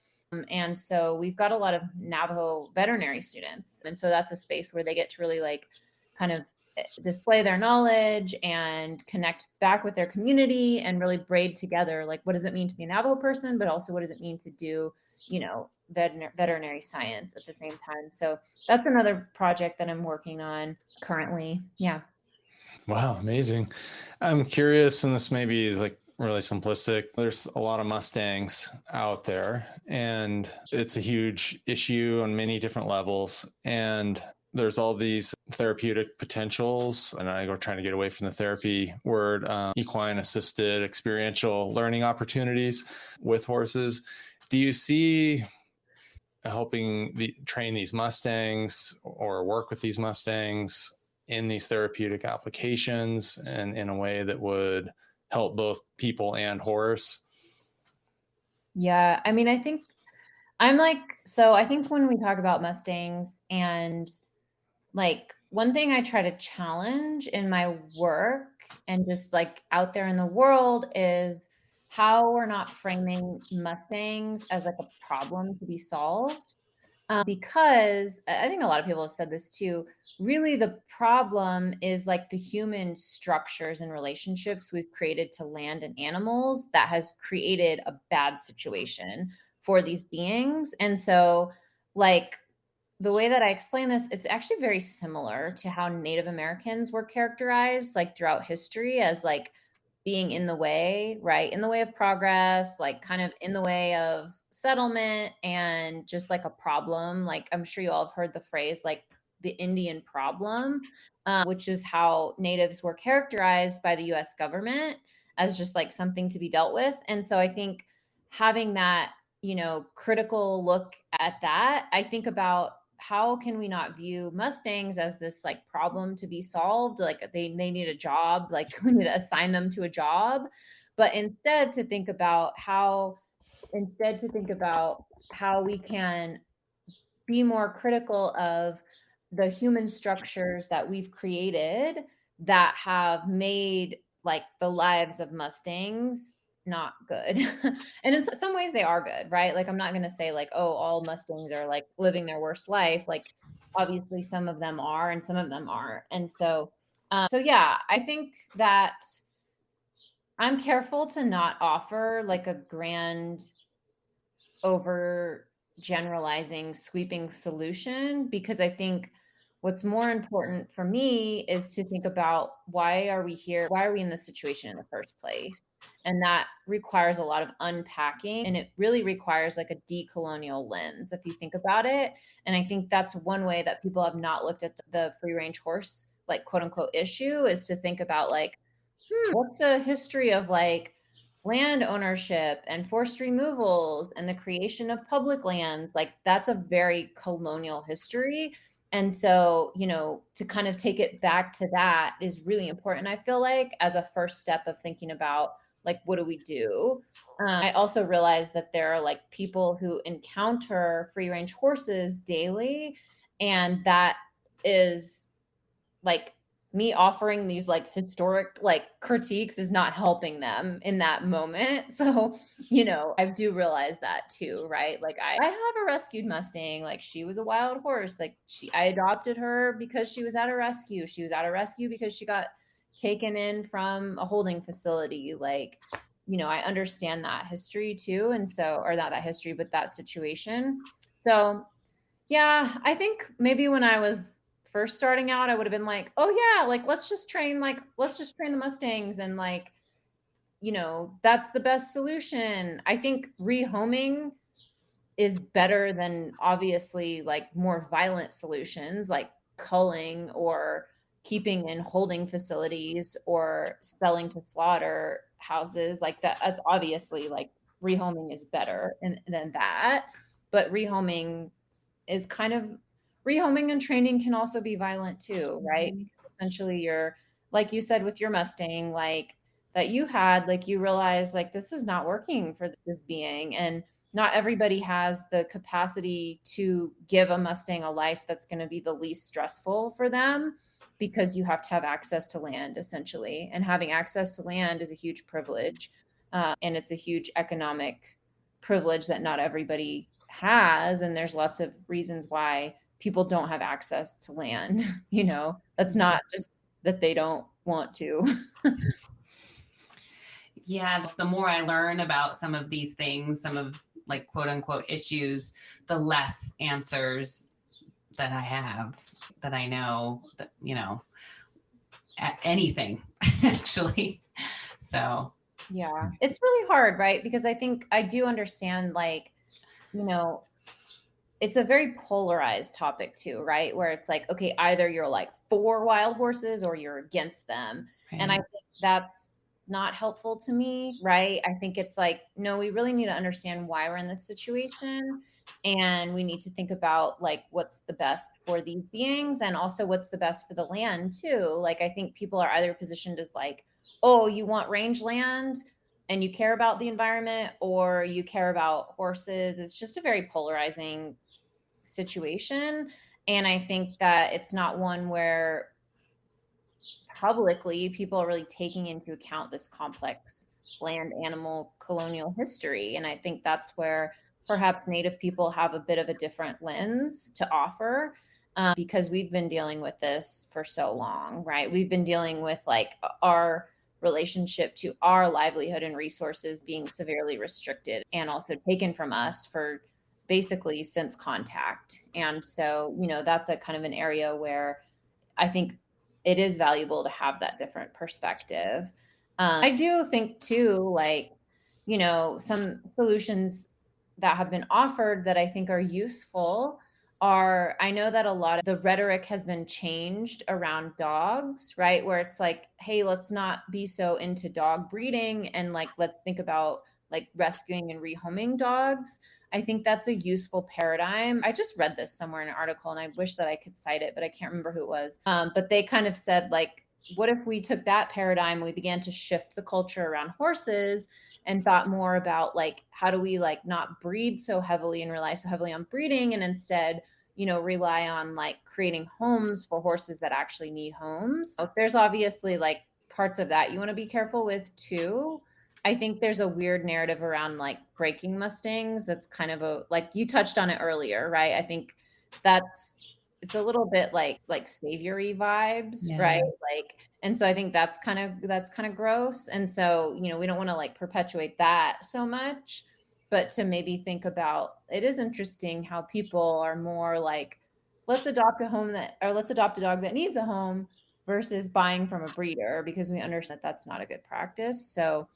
And so we've got a lot of Navajo veterinary students. And so that's a space where they get to really like kind of display their knowledge and connect back with their community and really braid together like what does it mean to be a Navajo person, but also what does it mean to do veterinary science at the same time. So that's another project that I'm working on currently. Yeah. Wow, amazing. I'm curious, and this maybe is like really simplistic. There's a lot of Mustangs out there, and it's a huge issue on many different levels. And there's all these therapeutic potentials, and we're trying to get away from the therapy word, equine assisted experiential learning opportunities with horses. Do you see helping train these Mustangs or work with these Mustangs in these therapeutic applications and in a way that would help both people and horse? Yeah. I mean, I think I think when we talk about Mustangs and like one thing I try to challenge in my work and just like out there in the world is how we're not framing Mustangs as like a problem to be solved. Because I think a lot of people have said this too. Really, the problem is like the human structures and relationships we've created to land and animals that has created a bad situation for these beings. And so, like, the way that I explain this, it's actually very similar to how Native Americans were characterized like throughout history as like being in the way, right? In the way of progress, like kind of in the way of settlement and just like a problem. Like I'm sure you all have heard the phrase like the Indian problem, which is how natives were characterized by the US government as just like something to be dealt with. And so I think having that, critical look at that, I think about how can we not view Mustangs as this like problem to be solved? Like they need a job, like we need to assign them to a job, but instead to think about how we can be more critical of the human structures that we've created that have made like the lives of Mustangs not good. And in some ways they are good, right? Like I'm not going to say like, oh, all Mustangs are like living their worst life. Like obviously some of them are and some of them aren't. And so yeah, I think that I'm careful to not offer like a grand over generalizing sweeping solution, because I think what's more important for me is to think about why are we here? Why are we in this situation in the first place? And that requires a lot of unpacking, and it really requires like a decolonial lens if you think about it. And I think that's one way that people have not looked at the free range horse like quote unquote issue, is to think about like, what's the history of like land ownership and forced removals and the creation of public lands? Like that's a very colonial history. And so, to kind of take it back to that is really important, I feel like, as a first step of thinking about like, what do we do? I also realize that there are like people who encounter free range horses daily, and that is like me offering these like historic like critiques is not helping them in that moment. So, I do realize that too, right? Like I have a rescued Mustang, like she was a wild horse. Like I adopted her because she was at a rescue. She was at a rescue because she got taken in from a holding facility. Like, I understand that history too. And so, or not that history, but that situation. So yeah, I think maybe when I was first starting out, I would have been like, oh yeah, like let's just train the Mustangs, and like, that's the best solution. I think rehoming is better than obviously like more violent solutions like culling or keeping in holding facilities or selling to slaughter houses. Like that's obviously like rehoming is better than that. But rehoming and training can also be violent too, right? Because essentially you're, like you said with your Mustang, like that you had, like you realize like this is not working for this being, and not everybody has the capacity to give a Mustang a life that's going to be the least stressful for them, because you have to have access to land essentially, and having access to land is a huge privilege, and it's a huge economic privilege that not everybody has. And there's lots of reasons why people don't have access to land. That's not just that they don't want to. Yeah, the more I learn about some of these things, some of like quote unquote issues, the less answers that I have, that I know, that, anything actually. So Yeah, it's really hard, right? Because I think I do understand, like, it's a very polarized topic too, right? Where it's like, okay, either you're like for wild horses or you're against them. right. And I think that's not helpful to me, right? I think it's like, no, we really need to understand why we're in this situation. And we need to think about like what's the best for these beings, and also what's the best for the land too. Like, I think people are either positioned as like, oh, you want rangeland and you care about the environment, or you care about horses. It's just a very polarizing situation. And I think that it's not one where publicly people are really taking into account this complex land animal colonial history. And I think that's where perhaps Native people have a bit of a different lens to offer, because we've been dealing with this for so long, right? We've been dealing with like our relationship to our livelihood and resources being severely restricted and also taken from us for basically since contact. And so, that's a kind of an area where I think it is valuable to have that different perspective. I do think too, like, some solutions that have been offered that I think are useful are, I know that a lot of the rhetoric has been changed around dogs, right? Where it's like, hey, let's not be so into dog breeding, and like, let's think about like rescuing and rehoming dogs. I think that's a useful paradigm. I just read this somewhere in an article and I wish that I could cite it, but I can't remember who it was. But they kind of said, like, what if we took that paradigm, we began to shift the culture around horses and thought more about like, how do we like not breed so heavily and rely so heavily on breeding, and instead, rely on like creating homes for horses that actually need homes. There's obviously like parts of that you want to be careful with too. I think there's a weird narrative around like breaking Mustangs. That's kind of like you touched on it earlier, right? I think it's a little bit like savory vibes, Yeah. right? Like, and so I think that's kind of gross. And so, we don't want to like perpetuate that so much, but to maybe think about, it is interesting how people are more like, let's adopt a dog that needs a home versus buying from a breeder, because we understand that that's not a good practice. So,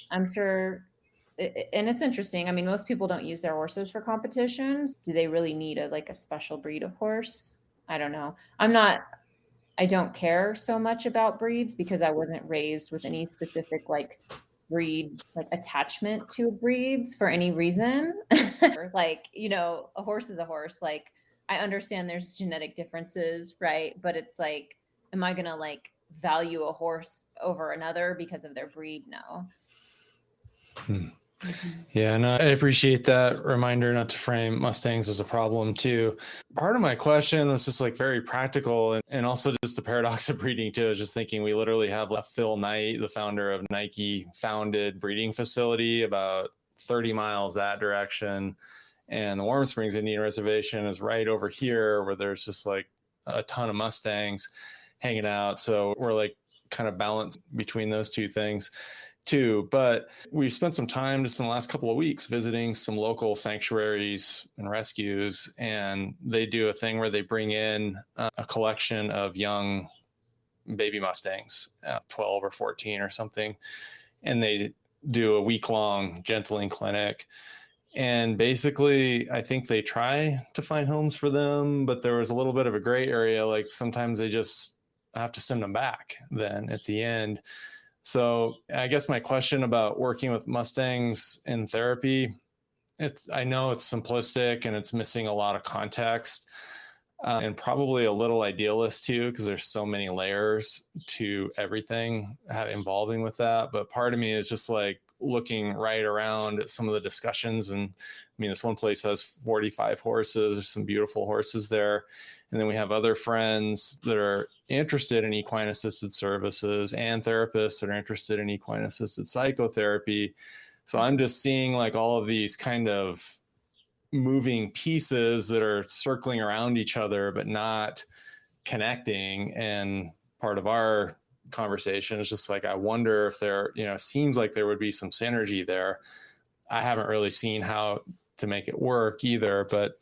I'm sure, and it's interesting. I mean, most people don't use their horses for competitions. Do they really need a special breed of horse? I don't know. I don't care so much about breeds because I wasn't raised with any specific like breed, like attachment to breeds for any reason. Like, a horse is a horse. Like, I understand there's genetic differences, right? But it's like, am I going to like value a horse over another because of their breed? No. Yeah, and I appreciate that reminder not to frame Mustangs as a problem too. Part of my question was just like very practical, and also just the paradox of breeding too. I was just thinking we literally have Phil Knight, the founder of Nike, founded breeding facility about 30 miles that direction. And the Warm Springs Indian Reservation is right over here where there's just like a ton of Mustangs hanging out. So we're like kind of balanced between those two things too. But we've spent some time just in the last couple of weeks visiting some local sanctuaries and rescues, and they do a thing where they bring in a collection of young baby Mustangs, 12 or 14 or something, and they do a week-long gentling clinic. And basically, I think they try to find homes for them, but there was a little bit of a gray area. Like sometimes they just have to send them back then at the end. So I guess my question about working with Mustangs in therapy, I know it's simplistic and it's missing a lot of context, and probably a little idealist too, because there's so many layers to everything involving with that. But part of me is just like looking right around at some of the discussions. And I mean, this one place has 45 horses. There's some beautiful horses there. And then we have other friends that are interested in equine assisted services and therapists that are interested in equine assisted psychotherapy. So I'm just seeing like all of these kind of moving pieces that are circling around each other, but not connecting. And part of our conversation is just like, I wonder if there, seems like there would be some synergy there. I haven't really seen how to make it work either, but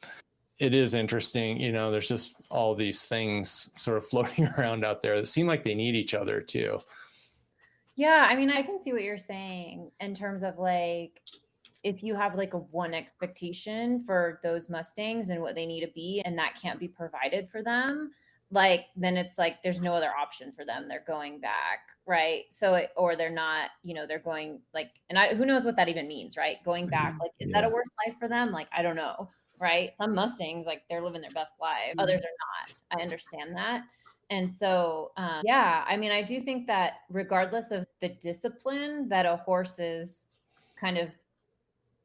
it is interesting. There's just all these things sort of floating around out there that seem like they need each other too. Yeah. I mean, I can see what you're saying in terms of like, if you have like a one expectation for those Mustangs and what they need to be, and that can't be provided for them, like, then it's like, there's no other option for them. They're going back. Right. So, or they're not, they're going like, and who knows what that even means, right? Going back, like, is that a worse life for them? Like, I don't know. Right. Some Mustangs, like they're living their best life. Others are not. I understand that. And so, yeah, I mean, I do think that regardless of the discipline that a horse is kind of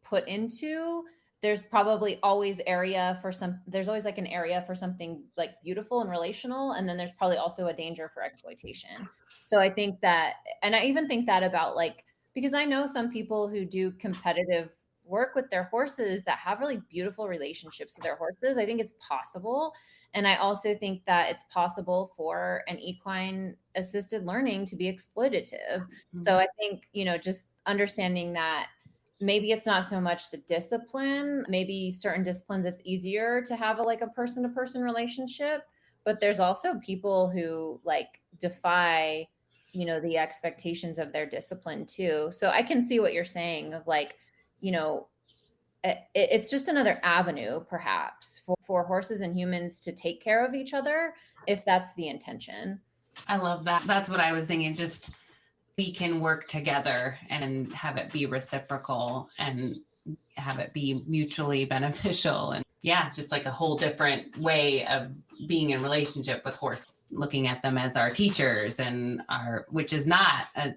put into, there's probably always there's always like an area for something like beautiful and relational. And then there's probably also a danger for exploitation. So I think that, and I even think that about like, because I know some people who do competitive work with their horses that have really beautiful relationships with their horses. I think it's possible. And I also think that it's possible for an equine assisted learning to be exploitative. Mm-hmm. So I think, just understanding that maybe it's not so much the discipline, maybe certain disciplines it's easier to have a person to person relationship, but there's also people who like defy, the expectations of their discipline too. So I can see what you're saying of like, it's just another avenue perhaps for horses and humans to take care of each other if that's the intention. I love that. That's what I was thinking. Just we can work together and have it be reciprocal and have it be mutually beneficial. And yeah, just like a whole different way of being in relationship with horses, looking at them as our teachers which is not a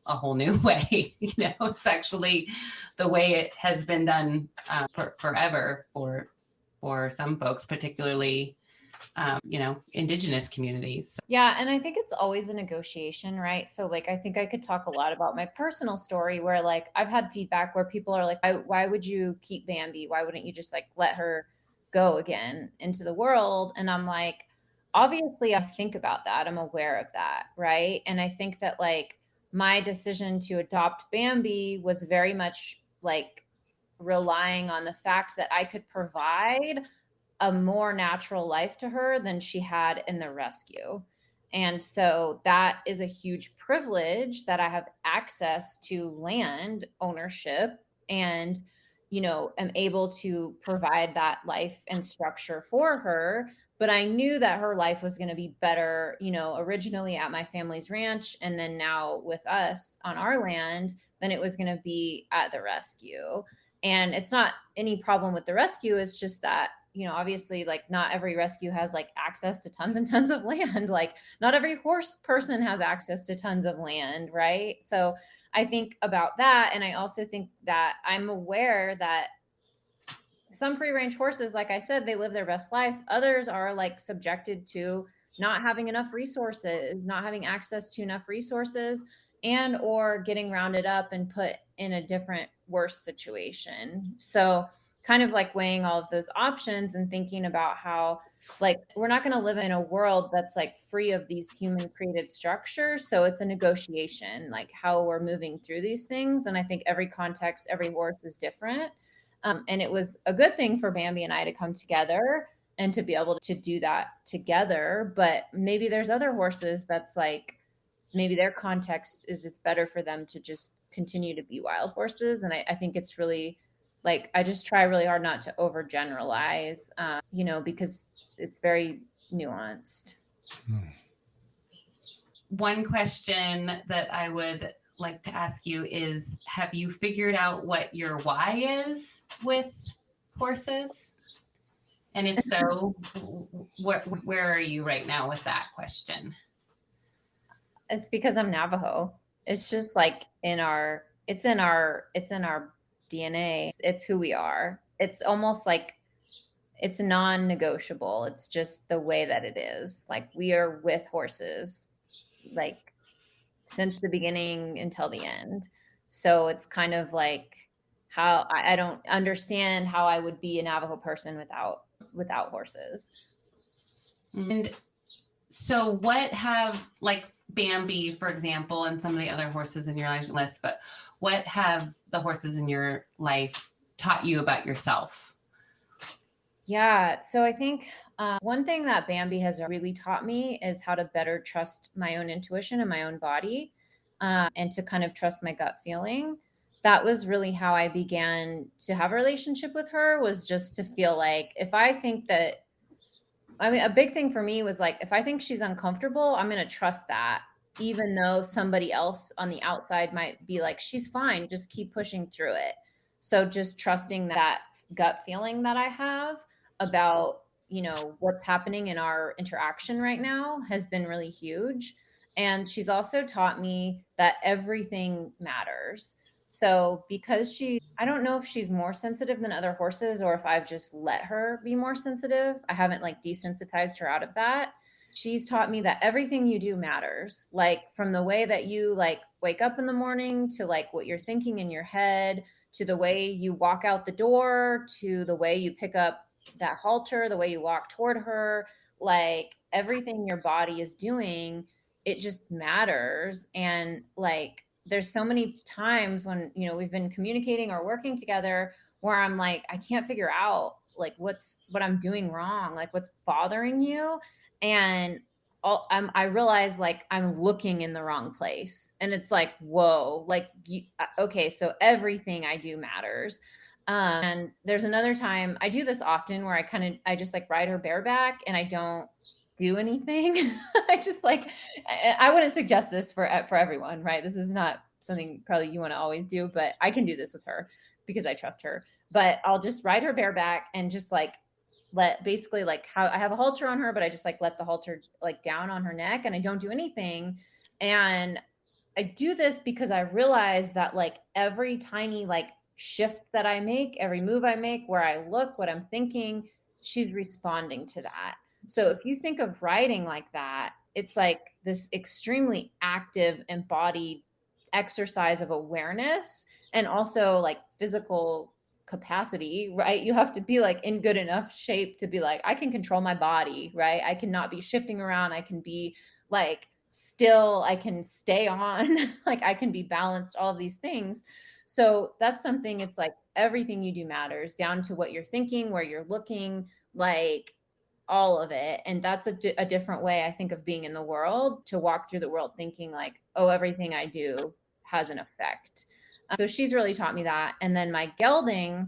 whole new way. It's actually the way it has been done forever for some folks, particularly indigenous communities. Yeah. And I think it's always a negotiation, right? So like, I think I could talk a lot about my personal story where like, I've had feedback where people are like, why would you keep Bambi? Why wouldn't you just like let her go again into the world? And I'm like, obviously I think about that. I'm aware of that. Right. And I think that like my decision to adopt Bambi was very much like relying on the fact that I could provide a more natural life to her than she had in the rescue. And so that is a huge privilege that I have access to land ownership and, am able to provide that life and structure for her. But I knew that her life was going to be better, originally at my family's ranch and then now with us on our land than it was going to be at the rescue. And it's not any problem with the rescue. It's just that, obviously like not every rescue has like access to tons and tons of land. Like not every horse person has access to tons of land. Right. So I think about that. And I also think that I'm aware that some free range horses, like I said, they live their best life. Others are like subjected to not having enough resources, not having access to enough resources, and or getting rounded up and put in a different, worse situation. So kind of like weighing all of those options and thinking about how like we're not going to live in a world that's like free of these human created structures. So it's a negotiation, like how we're moving through these things. And I think every context, every horse is different. And it was a good thing for Bambi and I to come together and to be able to do that together. But maybe there's other horses that's like, maybe their context is it's better for them to just continue to be wild horses. And I think it's really like, I just try really hard not to overgeneralize, because it's very nuanced. One question that I would like to ask you is, have you figured out what your why is with horses? And if so, where are you right now with that question? It's because I'm Navajo. It's just like it's in our DNA. It's who we are. It's almost like it's non-negotiable. It's just the way that it is. Like we are with horses, like since the beginning until the end. So it's kind of like how I don't understand how I would be a Navajo person without horses. And so what have like Bambi, for example, and some of the other horses in your life list, but what have the horses in your life taught you about yourself? Yeah. So I think one thing that Bambi has really taught me is how to better trust my own intuition and my own body, and to kind of trust my gut feeling. That was really how I began to have a relationship with her, was just to feel like if I think that, a big thing for me was like, if I think she's uncomfortable, I'm going to trust that, even though somebody else on the outside might be like, she's fine, just keep pushing through it. So just trusting that gut feeling that I have about what's happening in our interaction right now has been really huge. And she's also taught me that everything matters. So because I don't know if she's more sensitive than other horses or if I've just let her be more sensitive. I haven't like desensitized her out of that. She's taught me that everything you do matters, like from the way that you like wake up in the morning to like what you're thinking in your head, to the way you walk out the door, to the way you pick up that halter, the way you walk toward her, like everything your body is doing, it just matters. And like there's so many times when we've been communicating or working together where I'm like, I can't figure out like what I'm doing wrong, like what's bothering you. And I realize like I'm looking in the wrong place, and it's like, whoa, like okay, so everything I do matters. And there's another time, I do this often, where I just like ride her bareback and I don't do anything. I just like, I wouldn't suggest this for everyone, right? This is not something probably you want to always do, but I can do this with her because I trust her. But I'll just ride her bareback and just like basically like how I have a halter on her, but I just like let the halter like down on her neck and I don't do anything. And I do this because I realize that like every tiny like shift that I make, every move I make, where I look, what I'm thinking, she's responding to that. So if you think of writing like that, it's like this extremely active, embodied exercise of awareness and also like physical capacity, right? You have to be like in good enough shape to be like, I can control my body, right? I cannot be shifting around. I can be like still, I can stay on, like I can be balanced, all of these things. So that's something, it's like everything you do matters, down to what you're thinking, where you're looking, like all of it. And that's a different way, I think, of being in the world, to walk through the world thinking like, oh, everything I do has an effect. So she's really taught me that. And then my gelding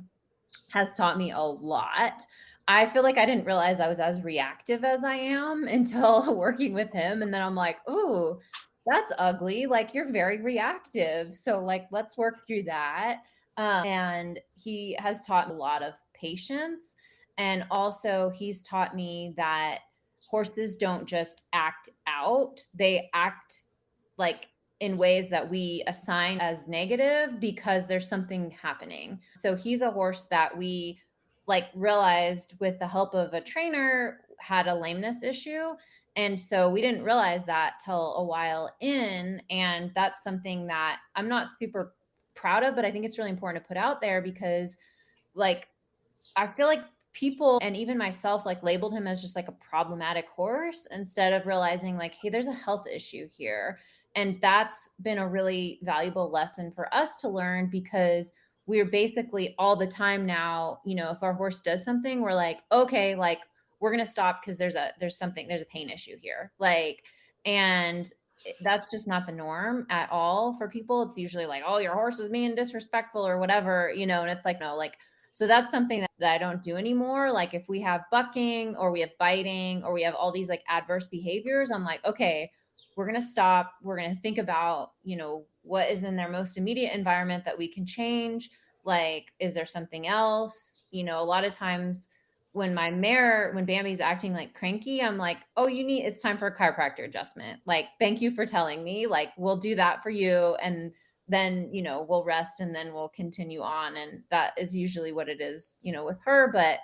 has taught me a lot. I feel like I didn't realize I was as reactive as I am until working with him. And then I'm like, oh, that's ugly. Like you're very reactive. So like, let's work through that. And he has taught a lot of patience. And also he's taught me that horses don't just act out. They act like in ways that we assign as negative because there's something happening. So he's a horse that we like realized with the help of a trainer had a lameness issue. And so we didn't realize that till a while in. And that's something that I'm not super proud of, but I think it's really important to put out there because like, I feel like people and even myself like labeled him as just like a problematic horse instead of realizing like, hey, there's a health issue here. And that's been a really valuable lesson for us to learn because we're basically all the time now, if our horse does something, we're like, okay, like we're going to stop because there's a pain issue here. Like, and that's just not the norm at all for people. It's usually like, oh, your horse is being disrespectful or whatever, and it's like, no, like, so that's something that I don't do anymore. Like if we have bucking or we have biting or we have all these like adverse behaviors, I'm like, okay, we're going to stop. We're going to think about, what is in their most immediate environment that we can change. Like, is there something else? A lot of times when Bambi's acting like cranky, I'm like, oh, it's time for a chiropractor adjustment. Like, thank you for telling me, like, we'll do that for you. And then, we'll rest and then we'll continue on. And that is usually what it is, with her. But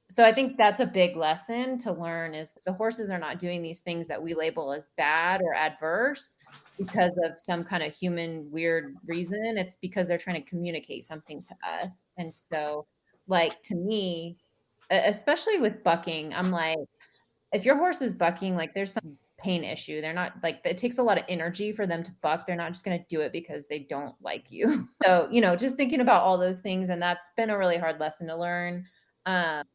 so I think that's a big lesson to learn is the horses are not doing these things that we label as bad or adverse because of some kind of human weird reason. It's because they're trying to communicate something to us. And so like, to me, especially with bucking, I'm like, if your horse is bucking, like there's some pain issue. They're not like, it takes a lot of energy for them to buck. They're not just going to do it because they don't like you. So, just thinking about all those things. And that's been a really hard lesson to learn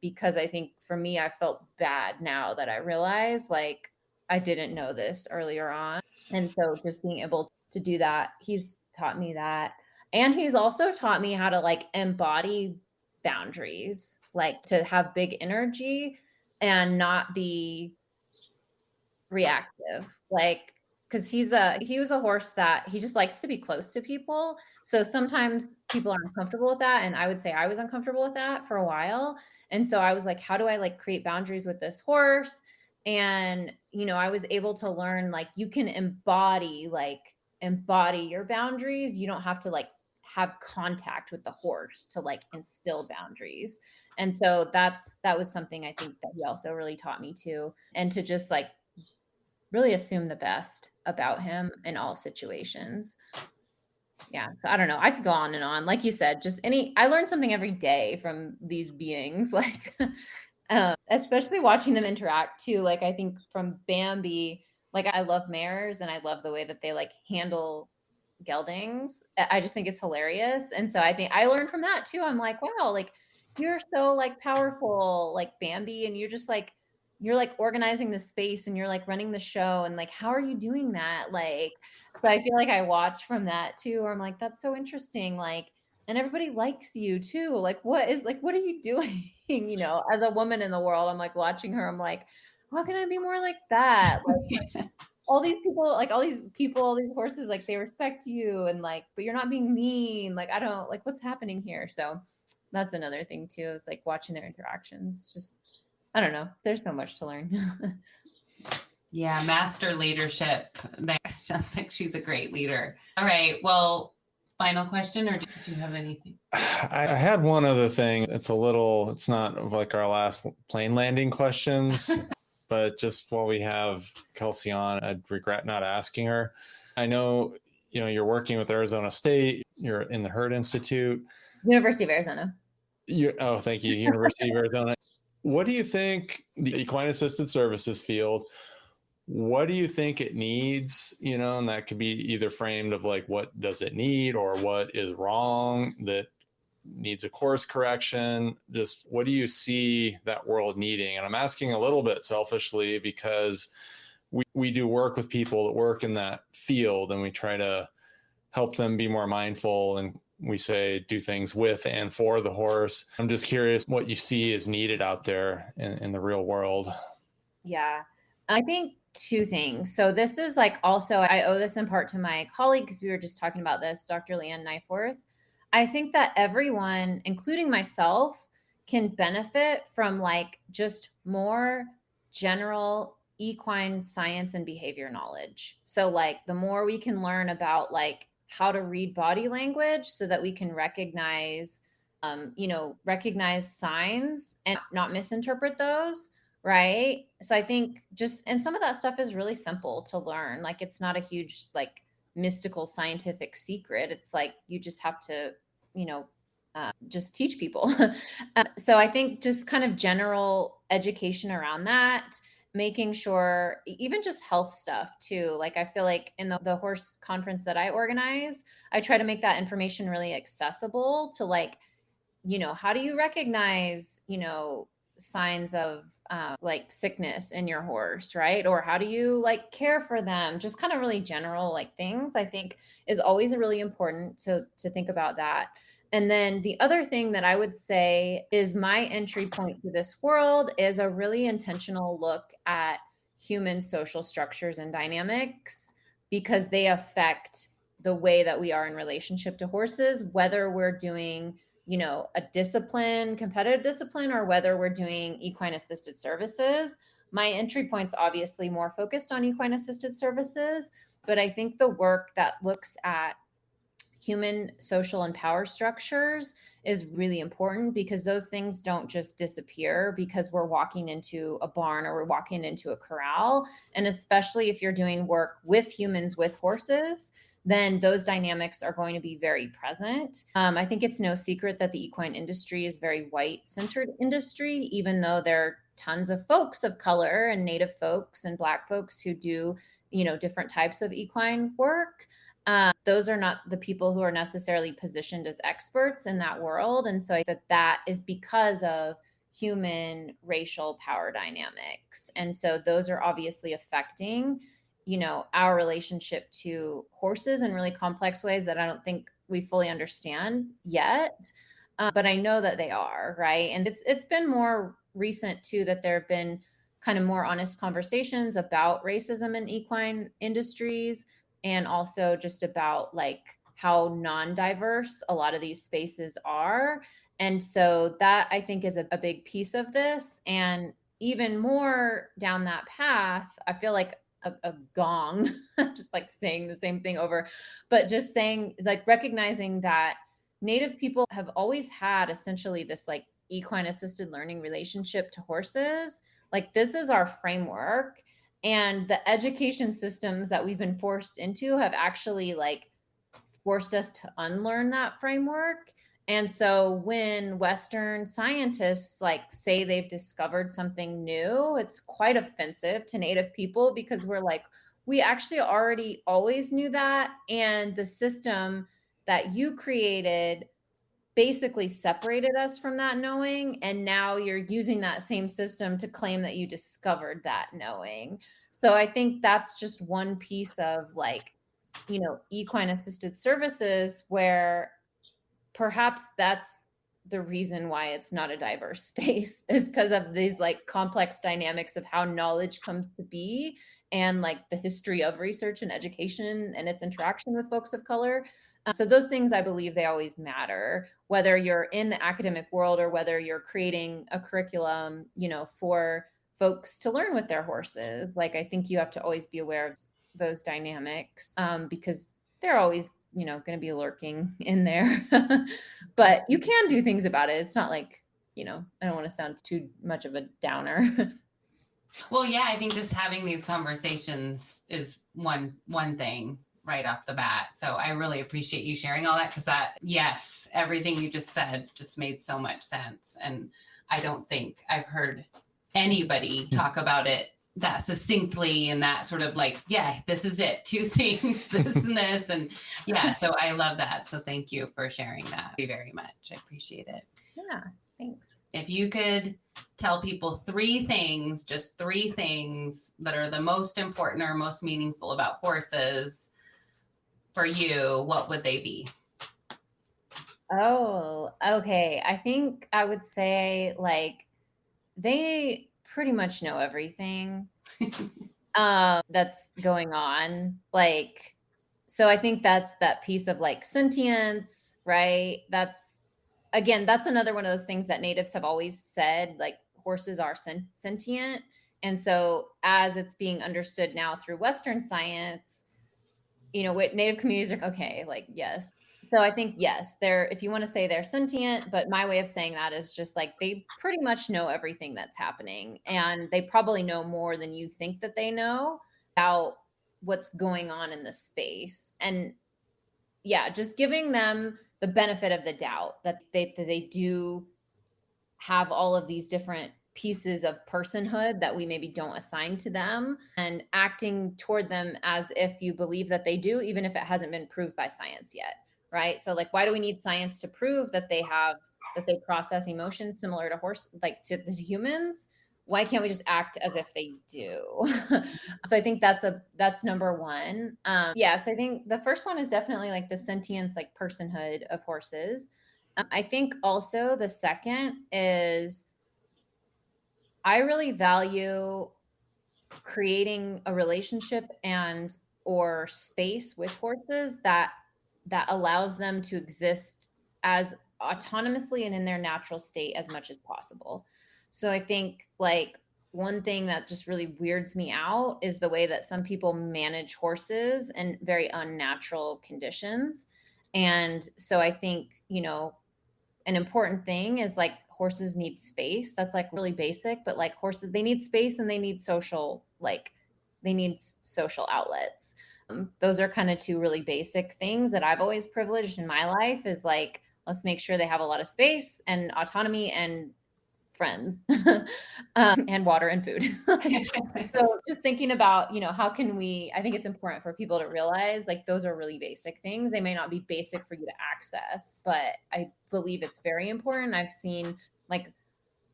because I think for me, I felt bad now that I realized like I didn't know this earlier on. And so just being able to do that, he's taught me that. And he's also taught me how to like embody boundaries, like to have big energy and not be reactive, like because he was a horse that he just likes to be close to people. So sometimes people are uncomfortable with that, and I would say I was uncomfortable with that for a while. And so I was like, how do I like create boundaries with this horse? And, I was able to learn like you can embody your boundaries. You don't have to like have contact with the horse to like instill boundaries. And so that was something I think that he also really taught me too. And to just like really assume the best about him in all situations. Yeah. So I don't know. I could go on and on. Like you said, I learn something every day from these beings, like, especially watching them interact too. Like I think from Bambi, like I love mares and I love the way that they like handle geldings. I just think it's hilarious. And so I think I learned from that too. I'm like, wow, like you're so like powerful, like Bambi, and you're like organizing the space and you're like running the show. And like, how are you doing that? Like, so I feel like I watch from that too. Or I'm like, that's so interesting. Like, and everybody likes you too. Like, what are you doing? As a woman in the world, I'm like watching her. I'm like, how can I be more like that? Like, all these people, all these horses, like they respect you and like, but you're not being mean. Like, I don't like what's happening here. So that's another thing too, is like watching their interactions. Just, I don't know. There's so much to learn. Yeah. Master leadership. That sounds like she's a great leader. All right. Well, final question, or did you have anything? I had one other thing. It's not like our last plane landing questions. But just while we have Kelsey on, I'd regret not asking her. I know, you're working with Arizona State. You're in the Herd Institute. University of Arizona. Thank you. University of Arizona. What do you think the equine assisted services field, what do you think it needs? And that could be either framed of like, what does it need or what is wrong that needs a course correction? Just what do you see that world needing? And I'm asking a little bit selfishly because we do work with people that work in that field and we try to help them be more mindful, and we say do things with and for the horse. I'm just curious what you see is needed out there in the real world. Yeah, I think two things. So this is like also, I owe this in part to my colleague because we were just talking about this, Dr. Leanne Kniforth. I think that everyone, including myself, can benefit from like just more general equine science and behavior knowledge. So like the more we can learn about like how to read body language so that we can recognize signs and not misinterpret those. Right. So I think and some of that stuff is really simple to learn. Like it's not a huge like mystical scientific secret. It's like you just have to, just teach people. So I think just kind of general education around that, making sure even just health stuff too. Like I feel like in the horse conference that I organize, I try to make that information really accessible to like, how do you recognize, signs of like sickness in your horse, right? Or how do you like care for them? Just kind of really general like things, I think is always really important to think about that. And then the other thing that I would say is my entry point to this world is a really intentional look at human social structures and dynamics, because they affect the way that we are in relationship to horses, whether we're doing a competitive discipline, or whether we're doing equine assisted services. My entry point's obviously more focused on equine assisted services, but I think the work that looks at human social and power structures is really important, because those things don't just disappear because we're walking into a barn or we're walking into a corral. And especially if you're doing work with humans, with horses, then those dynamics are going to be very present. I think it's no secret that the equine industry is very white-centered industry, even though there are tons of folks of color and Native folks and Black folks who do, different types of equine work. Those are not the people who are necessarily positioned as experts in that world. And so I think that is because of human racial power dynamics. And so those are obviously affecting our relationship to horses in really complex ways that I don't think we fully understand yet. But I know that they are, right? And it's been more recent too that there have been kind of more honest conversations about racism in equine industries, and also just about like how non-diverse a lot of these spaces are. And so that I think is a big piece of this. And even more down that path, I feel like a gong, just like saying the same thing over, but just saying, like, recognizing that Native people have always had essentially this like equine assisted learning relationship to horses. Like, this is our framework. And the education systems that we've been forced into have actually like forced us to unlearn that framework. And so when Western scientists like say they've discovered something new, it's quite offensive to Native people because we're like, we actually already always knew that. And the system that you created basically separated us from that knowing. And now you're using that same system to claim that you discovered that knowing. So I think that's just one piece of like, equine assisted services where perhaps that's the reason why it's not a diverse space is because of these like complex dynamics of how knowledge comes to be and like the history of research and education and its interaction with folks of color. So those things, I believe they always matter, whether you're in the academic world or whether you're creating a curriculum, for folks to learn with their horses. Like, I think you have to always be aware of those dynamics because they're always going to be lurking in there. But you can do things about it. It's not like, I don't want to sound too much of a downer. Well, yeah, I think just having these conversations is one thing right off the bat. So I really appreciate you sharing all that because yes, everything you just said just made so much sense. And I don't think I've heard anybody talk about it that succinctly and that sort of like, yeah, this is it. Two things, this and this. And yeah, so I love that. So thank you for sharing that very much. I appreciate it. Yeah, thanks. If you could tell people just three things that are the most important or most meaningful about horses for you, what would they be? Oh, okay. I think I would say like they pretty much know everything that's going on. Like, so I think that's that piece of like sentience, right? That's another one of those things that natives have always said, like horses are sentient. And so as it's being understood now through Western science, what Native communities are okay, like, yes. So I think, yes, if you want to say they're sentient, but my way of saying that is just like they pretty much know everything that's happening. And they probably know more than you think that they know about what's going on in the space. And yeah, just giving them the benefit of the doubt that they do have all of these different pieces of personhood that we maybe don't assign to them and acting toward them as if you believe that they do, even if it hasn't been proved by science yet. Right. So like, why do we need science to prove that they process emotions similar to to humans? Why can't we just act as if they do? So I think that's number one. So I think the first one is definitely like the sentience, like personhood of horses. I think also the second is I really value creating a relationship or space with horses that allows them to exist as autonomously and in their natural state as much as possible. So I think like one thing that just really weirds me out is the way that some people manage horses in very unnatural conditions. And so I think, an important thing is like horses need space. That's like really basic, but like horses, they need space and they need social outlets. Those are kind of two really basic things that I've always privileged in my life is like, let's make sure they have a lot of space and autonomy and friends and water and food. So just thinking about, how can I think it's important for people to realize like those are really basic things. They may not be basic for you to access, but I believe it's very important. I've seen like,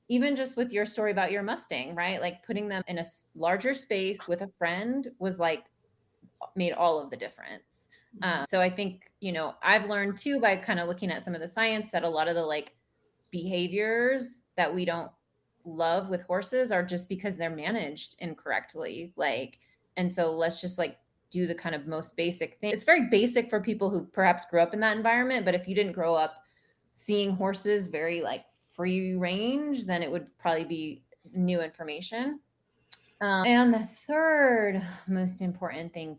even just with your story about your Mustang, right? Like putting them in a larger space with a friend was like, made all of the difference. So I think, I've learned too by kind of looking at some of the science that a lot of the like behaviors that we don't love with horses are just because they're managed incorrectly. Like, and so let's just like do the kind of most basic thing. It's very basic for people who perhaps grew up in that environment, but if you didn't grow up seeing horses very like free range, then it would probably be new information. And the third most important thing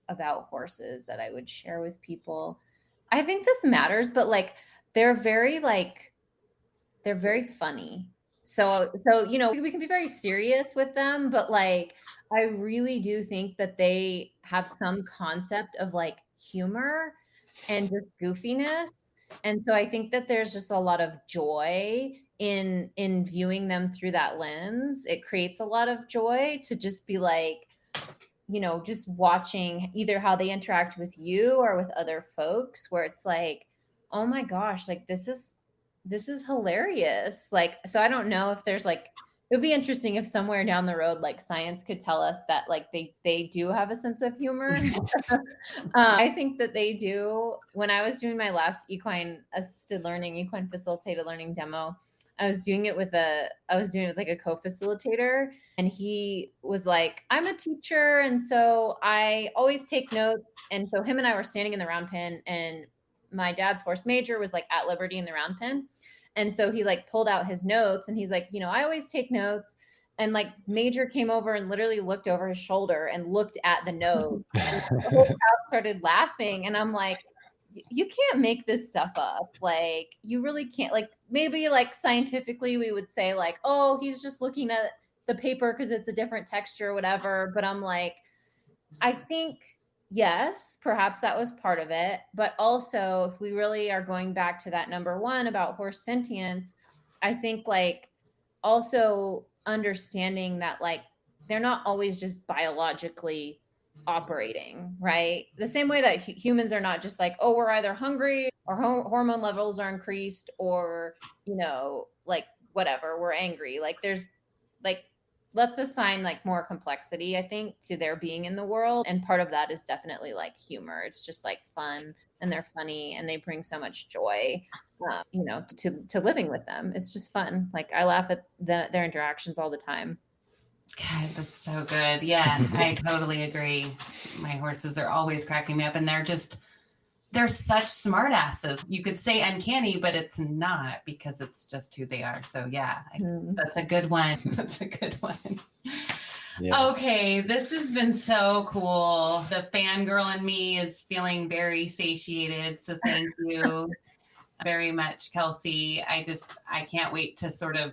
about horses that I would share with people, I think this matters, but like they're very funny. So we can be very serious with them, but like I really do think that they have some concept of like humor and just goofiness. And so I think that there's just a lot of joy in viewing them through that lens. It creates a lot of joy to just be like, just watching either how they interact with you or with other folks, where it's like, oh my gosh, like this is hilarious. Like, so I don't know if there's like, it would be interesting if somewhere down the road, like science could tell us that like they do have a sense of humor. I think that they do. When I was doing my last equine facilitated learning demo, I was doing it with like a co-facilitator, and he was like, I'm a teacher, and so I always take notes. And so him and I were standing in the round pen, and my dad's horse Major was like at liberty in the round pen. And so he like pulled out his notes, and he's like, I always take notes. And like Major came over and literally looked over his shoulder and looked at the notes. And the whole crowd started laughing. And I'm like, you can't make this stuff up. Like, you really can't. Like, maybe like scientifically we would say like, oh, he's just looking at the paper because it's a different texture or whatever. But I'm like, I think, yes, perhaps that was part of it. But also, if we really are going back to that number one about horse sentience, I think like also understanding that like they're not always just biologically operating, right? The same way that humans are not just like, oh, we're either hungry or hormone levels are increased, or, like whatever, we're angry. Like there's like, let's assign like more complexity, I think, to their being in the world. And part of that is definitely like humor. It's just like fun, and they're funny, and they bring so much joy, to living with them. It's just fun. Like I laugh at their interactions all the time. God, that's so good. Yeah, I totally agree. My horses are always cracking me up, and they're such smart asses. You could say uncanny, but it's not, because it's just who they are. So yeah, that's a good one. That's a good one. Yeah. Okay, this has been so cool. The fangirl in me is feeling very satiated. So thank you very much, Kelsey. I can't wait to sort of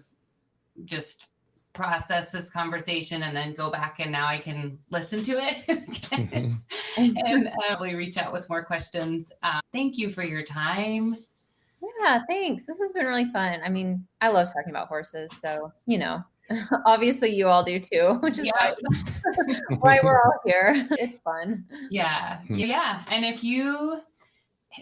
just process this conversation and then go back, and now I can listen to it again and probably reach out with more questions. Thank you for your time. Yeah, thanks. This has been really fun. I mean, I love talking about horses, so obviously you all do too, which is why we're all here. It's fun. Yeah. And if you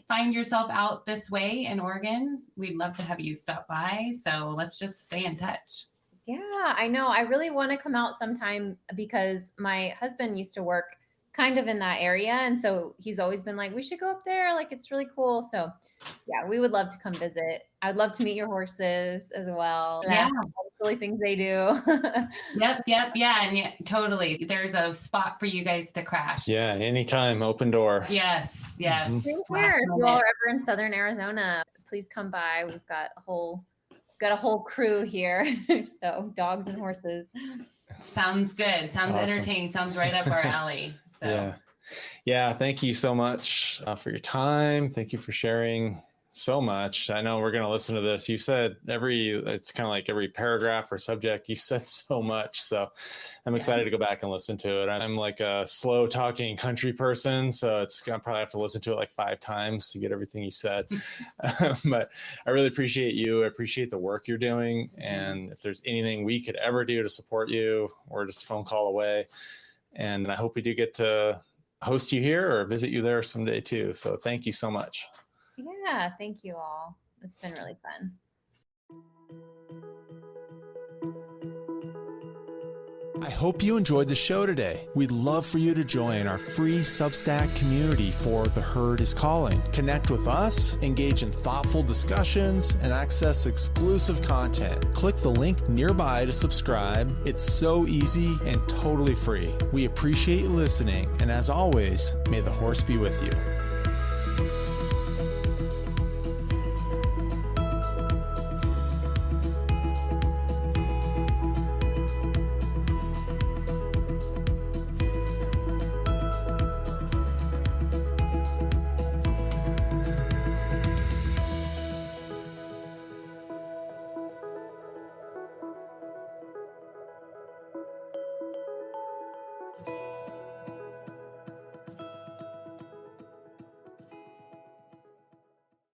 find yourself out this way in Oregon, we'd love to have you stop by. So let's just stay in touch. Yeah, I know. I really want to come out sometime, because my husband used to work kind of in that area. And so he's always been like, we should go up there. Like, it's really cool. So yeah, we would love to come visit. I'd love to meet your horses as well. Yeah. All the silly things they do. Yep. Yeah. And yeah, totally. There's a spot for you guys to crash. Yeah. Anytime. Open door. Yes. Same here. If you all are ever in Southern Arizona, please come by. We've got a whole crew here. So dogs and horses. Sounds good. Sounds awesome. Entertaining. Sounds right up our alley. So yeah. Thank you so much for your time. Thank you for sharing so much. I know we're going to listen to this. You said it's kind of like every paragraph or subject, you said so much. So I'm excited to go back and listen to it. I'm like a slow talking country person, so I probably have to listen to it like 5 times to get everything you said. But I really appreciate you. I appreciate the work you're doing. And if there's anything we could ever do to support you, we're just a phone call away. And I hope we do get to host you here or visit you there someday too. So thank you so much. Yeah, thank you all. It's been really fun. I hope you enjoyed the show today. We'd love for you to join our free Substack community for The Herd is Calling. Connect with us, engage in thoughtful discussions, and access exclusive content. Click the link nearby to subscribe. It's so easy and totally free. We appreciate you listening, and as always, may the horse be with you.